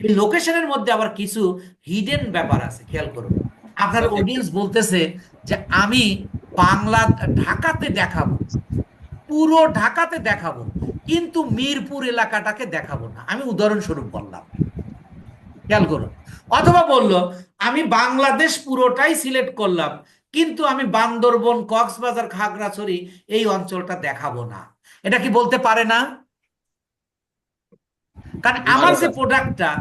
এই লোকেশনের মধ্যে আবার কিছু হিডেন ব্যাপার আছে, খেয়াল করুন। আপনার স্যার অডিয়েন্স বলতেছে যে আমি বাংলা ঢাকাতে দেখাবো, পুরো ঢাকাতে দেখাবো, কিন্তু মিরপুর এলাকাটাকে দেখাবো না। আমি উদাহরণস্বরূপ বললাম, খেয়াল করুন। অথবা বলল আমি বাংলাদেশ পুরোটাই সিলেক্ট করলাম, কিন্তু আমি বান্দরবন, কক্সবাজার, খাগড়াছড়ি এই অঞ্চলটা দেখাবো না। এটা কি বলতে পারে না? কারণ পারে স্যার।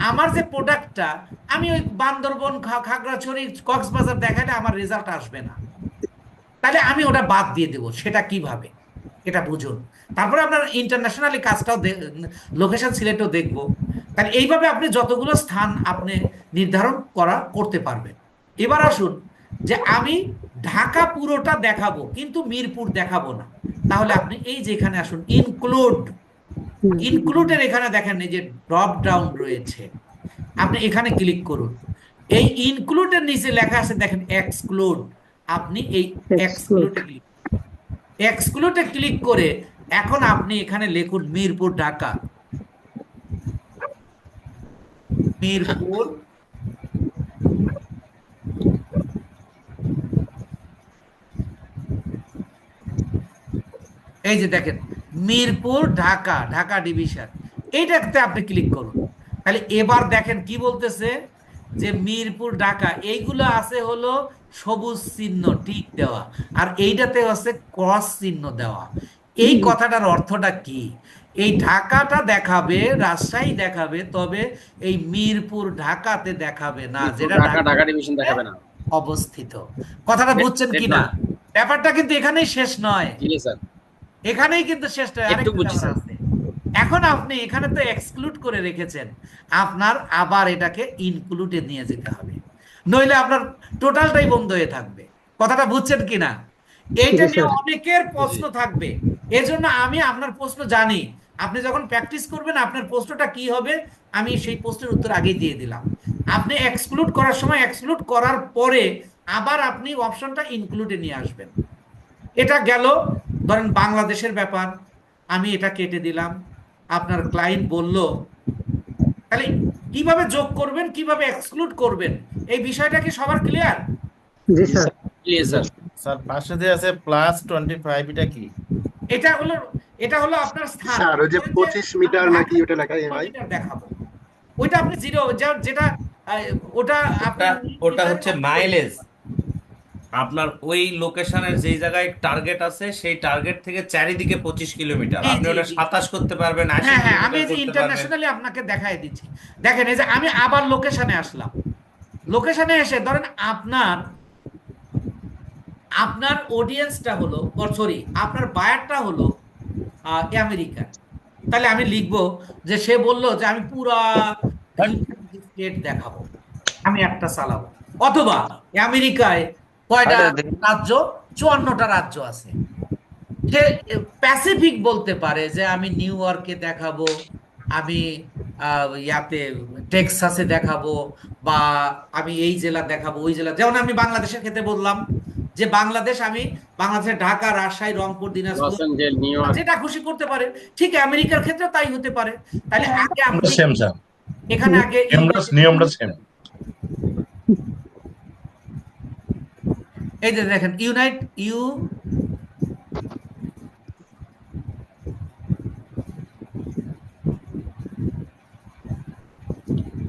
আমার যে প্রোডাক্টটা, আমি ওই বান্দরবন, খাগড়াছড়ি, কক্সবাজার দেখালে আমার রেজাল্ট আসবে না। তাহলে আমি ওটা বাদ দিয়ে দেবো। সেটা কিভাবে, এটা বুঝুন। তারপরে আপনার ইন্টারন্যাশনালি কাজটাও, লোকেশন সিলেক্টও দেখবো। তাহলে এইভাবে আপনি যতগুলো স্থান আপনি নির্ধারণ করতে পারবেন। এবার আসুন, যে আমি ঢাকা পুরোটা দেখাবো কিন্তু মিরপুর দেখাবো না। তাহলে আপনি এই যে এখানে আসুন, ইনক্লুডের এখানে দেখেন এই যে ড্রপ ডাউন রয়েছে, আপনি এখানে ক্লিক করুন। এই ইনক্লুডের নিচে লেখা আছে দেখেন এক্সক্লুড, আপনি এই এক্সক্লুডে ক্লিক, এক্সক্লুডে ক্লিক করে এখন আপনি এখানে লিখুন মিরপুর, ঢাকা, মিরপুর, এই যে দেখেন মিরপুর, ঢাকা, ঢাকা ডিভিশন, এইটাতে আপনি ক্লিক করুন। তাহলে এবার দেখেন কি বলতেছে, যে মিরপুর, ঢাকা এইগুলো আছে হলো সবুজ চিহ্ন টিক দেওয়া, আর এইটাতে হচ্ছে ক্রস চিহ্ন দেওয়া। এই কথাটার অর্থটা কি? এই ঢাকাটা দেখাবে, রাজশাহী দেখাবে, তবে এই মিরপুর ঢাকাতে দেখাবে না, মিরপুর, যেটা ঢাকা, ঢাকা ঢাকা ডিভিশন দেখাবে না। অবস্থিত। কথাটা বুঝছেন সেট কিনা? নয়। ব্যাপারটা কিন্তু এখানেই শেষ নয়, জি স্যার, এখানেই কিন্তু শেষ নয়, একটু আরেকটা বুঝছি ব্যাপার স্যার। আছে। এখন আপনি এখানে তো এক্সক্লুড করে রেখেছেন, আপনার আবার এটাকে ইনক্লুডে নিয়ে যেতে হবে, নইলে আপনার টোটালটাই বন্ধ হয়ে থাকবে। কথাটা বুঝছেন কিনা? এইটা নিয়ে অনেকের জি। প্রশ্ন থাকবে, এজন্য আমি আপনার প্রশ্ন জানি। আপনি যখন প্র্যাকটিস করবেন আপনার প্রশ্নটা কি হবে, আমি সেই প্রশ্নের উত্তর আগেই দিয়ে দিলাম। আপনি এক্সক্লুড করার সময় এক্সক্লুড করার পরে আবার আপনি অপশনটা ইনক্লুডে নিয়ে আসবেন। এটা গেল ধরেন বাংলাদেশের ব্যাপার, আমি এটা কেটে দিলাম। আপনার ক্লায়েন্ট বলল, তাহলে কিভাবে যোগ করবেন কিভাবে এক্সক্লুড করবেন এই বিষয়টা কি সবার ক্লিয়ার? জি স্যার। Clear sir. স্যার পাশে যে আছে +25 এটা কি? এটা হলো এটা হলো আপনার স্থান। স্যার ওই যে ধরেন 25 মিটার আমি নাকি ওটা লেখা ঢাকা ভাই? মিটার দেখাবো, ওইটা আপনি জিরো যেটা আহ, ওটা আপনি ওটা ওটা মিটারের হচ্ছে মধ্যে মাইলেজ। আপনার ওই লোকেশনের যেই জায়গায় টার্গেট আছে সেই টার্গেট থেকে চারিদিকে 25 কিলোমিটার, জি আপনি জি ওটা জি 27 করতে পারবেন, 80 হ্যাঁ হ্যাঁ, আমি কিলোমিটার এই যে করতে পারবেন। ইন্টারন্যাশনালি আপনাকে দেখাই দিচ্ছি। দেখেন এই যে আমি আবার লোকেশনে আসলাম, লোকেশনে এসে ধরেন আপনার আপনার অডিয়েন্সটা হলো, সরি আপনার বায়ারটা হলো আমেরিকা। তাহলে আমি লিখবো যে সে বললো যে আমি পুরা স্টেট দেখাবো, আমি একটা চালাবো। অথবা আমেরিকায় কয়টা রাজ্য? 54টা রাজ্য আছে। সে প্যাসিফিক বলতে পারে যে আমি নিউ ইয়র্কে দেখাবো, আমি ইয়াতে টেক্সাসে দেখাবো, বা আমি এই জেলা দেখাবো ওই জেলা। যেমন আমি বাংলাদেশের ক্ষেত্রে বললাম যে বাংলাদেশের Dhaka, Rajshahi, Rangpur, Los Dinajpur, Angeles, New York. যেটা খুশি করতে পারে। ঠিক আমেরিকার ক্ষেত্রে তাই হতে পারে। তাহলে আগে আপনি সেম স্যার, এখানে আগে নিয়মটা সেম। এই যে দেখেন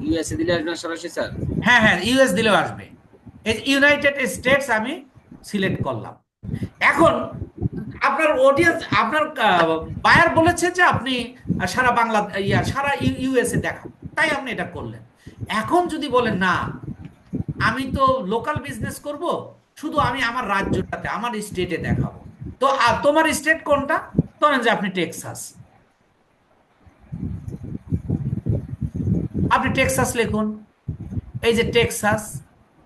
ইউএসএ দিলে আসবে না সরাসরি স্যার? হ্যাঁ হ্যাঁ, ইউএস দিলেও আসবে। এই ইউনাইটেড স্টেটস আমি সিলেক্ট করলাম। এখন আপনার অডিয়েন্স, আপনার বায়ার বলেছে যে আপনি সারা বাংলা সারা ইউএসএ দেখান, তাই আপনি এটা করলেন। এখন যদি বলেন না আমি তো লোকাল বিজনেস করব, শুধু আমি আমার রাজ্যটাতে আমার স্টেটে দেখাবো, তো তোমার স্টেট কোনটা? ধরেন যে আপনি টেক্সাস, আপনি টেক্সাস লিখুন। এই যে টেক্সাস,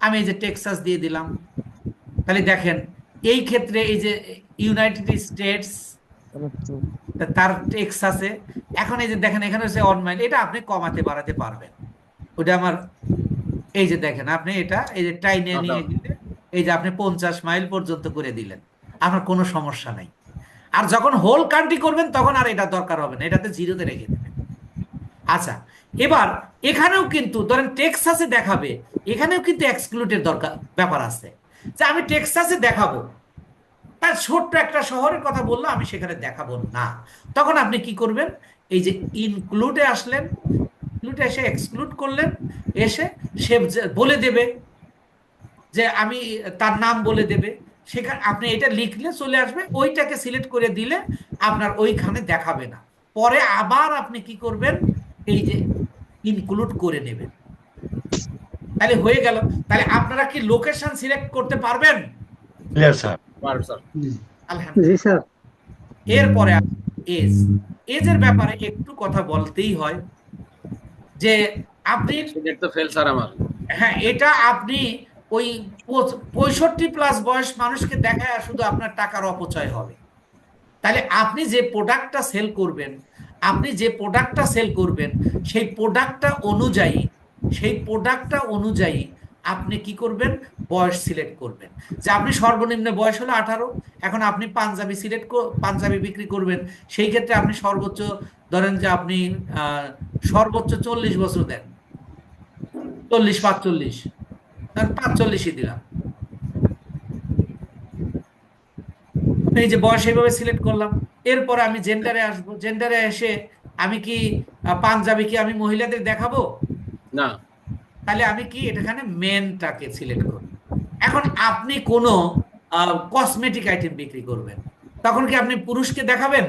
আমি এই যে টেক্সাস দিয়ে দিলাম। তাহলে দেখেন এই ক্ষেত্রে এই যে ইউনাইটেড স্টেটস, তার টেক্সাসে এখন এই যে দেখেন এখানে হচ্ছে অন মাইল, এটা আপনি কমাতে বাড়াতে পারবেন। ওটা আমার এই যে দেখেন আপনি এটা এই যে টাইনে নিয়ে গেলে এই যে আপনি 50 মাইল পর্যন্ত করে দিলেন, আপনার কোনো সমস্যা নাই। আর যখন হোল কান্ট্রি করবেন তখন আর এটা দরকার হবে না, এটাতে জিরোতে রেখে দেবেন। আচ্ছা, এবার এখানেও কিন্তু ধরেন টেক্সাসে দেখাবে, এখানেও কিন্তু এক্সক্লুডের দরকার ব্যাপার আছে, যে আমি টেক্সাসে দেখাবো, তার ছোট্ট একটা শহরের কথা বললো আমি সেখানে দেখাবো না। তখন আপনি কি করবেন? এই যে ইনক্লুডে আসলেন, ইনক্লুডে এসে এক্সক্লুড করলেন, এসে সে বলে দেবে যে আমি, তার নাম বলে দেবে, সেখানে আপনি এটা লিখলে চলে আসবে, ওইটাকে সিলেক্ট করে দিলে আপনার ওইখানে দেখাবে না। পরে আবার আপনি কি করবেন? এই যে ইনক্লুড করে নেবেন, তাহলে হয়ে গেল। তাহলে আপনারা কি লোকেশন সিলেক্ট করতে পারবেন? Clear sir. পারবে স্যার। জি স্যার। এরপরে এজ, এজের ব্যাপারে একটু কথা বলতেই হয় যে আপনি, সিলেক্ট তো ফেল স্যার আমার। হ্যাঁ এটা আপনি ওই 65+ বয়স মানুষকে দেখায় শুধু আপনার টাকার অপচয় হবে। তাহলে আপনি যে প্রোডাক্টটা সেল করবেন, সেই প্রোডাক্টটা অনুযায়ী আপনি কি করবেন? বয়স সিলেক্ট করবেন। যে আপনি সর্বনিম্ন বয়স হলো 18, এখন আপনি পাঞ্জাবি বিক্রি করবেন, সেই ক্ষেত্রে আপনি সর্বোচ্চ ধরেন যে আপনি সর্বোচ্চ 40 বছর দেন, 40-45, 45ই দিলাম। এই যে বয়স এইভাবে সিলেক্ট করলাম। এরপরে আমি জেন্ডারে আসবো, জেন্ডারে এসে আমি কি পাঞ্জাবি কি আমি মহিলাদের দেখাবো? না। তাহলে আমি কি এখানে মেনটাকে সিলেক্ট করব। এখন আপনি কোনো কসমেটিক আইটেম বিক্রি করবেন, তখন কি আপনি পুরুষকে দেখাবেন?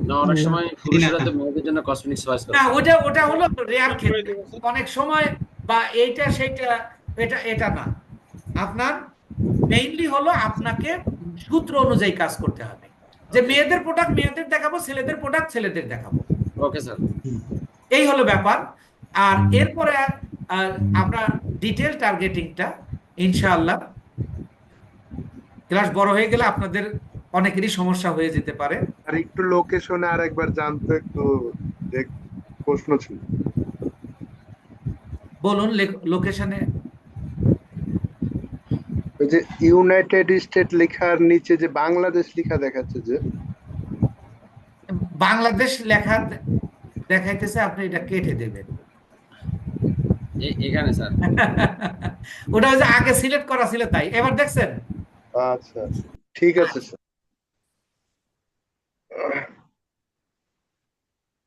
না, অনেক সময় পুরুষরা তো মেয়েদের জন্য কসমেটিক্স চয়েস করে। না, ওটা হলো রেয়ার ক্ষেত্রে, অনেক সময় বা এইটা সেইটা, এটা না। আপনার মেইনলি হলো আপনাকে সূত্র অনুযায়ী কাজ করতে হবে, যে মেয়েদের প্রোডাক্ট মেয়েদের দেখাবো, ছেলেদের প্রোডাক্ট ছেলেদের দেখাবো। Okay sir. এই হলো ব্যাপার। আর এরপরে আমরা ডিটেল টার্গেটিংটা ইনশাআল্লাহ ক্লাস বড় হয়ে গেলে আপনাদের অনেকেরই সমস্যা হয়ে যেতে পারে। আর একটু লোকেশনে আর একবার জানতো একটু প্রশ্ন ছিল। বলুন লোকেশনে। ওই যে ইউনাইটেড স্টেট লেখার নিচে যে বাংলাদেশ লেখা দেখাচ্ছে যে, বাংলাদেশ লেখা দেখাইতেছে, আপনি এটা কেটে দেবেন। এখানে স্যার। ওটা ওই যে আগে সিলেক্ট করা ছিল তাই, এবার দেখছেন? আচ্ছা ঠিক আছে স্যার।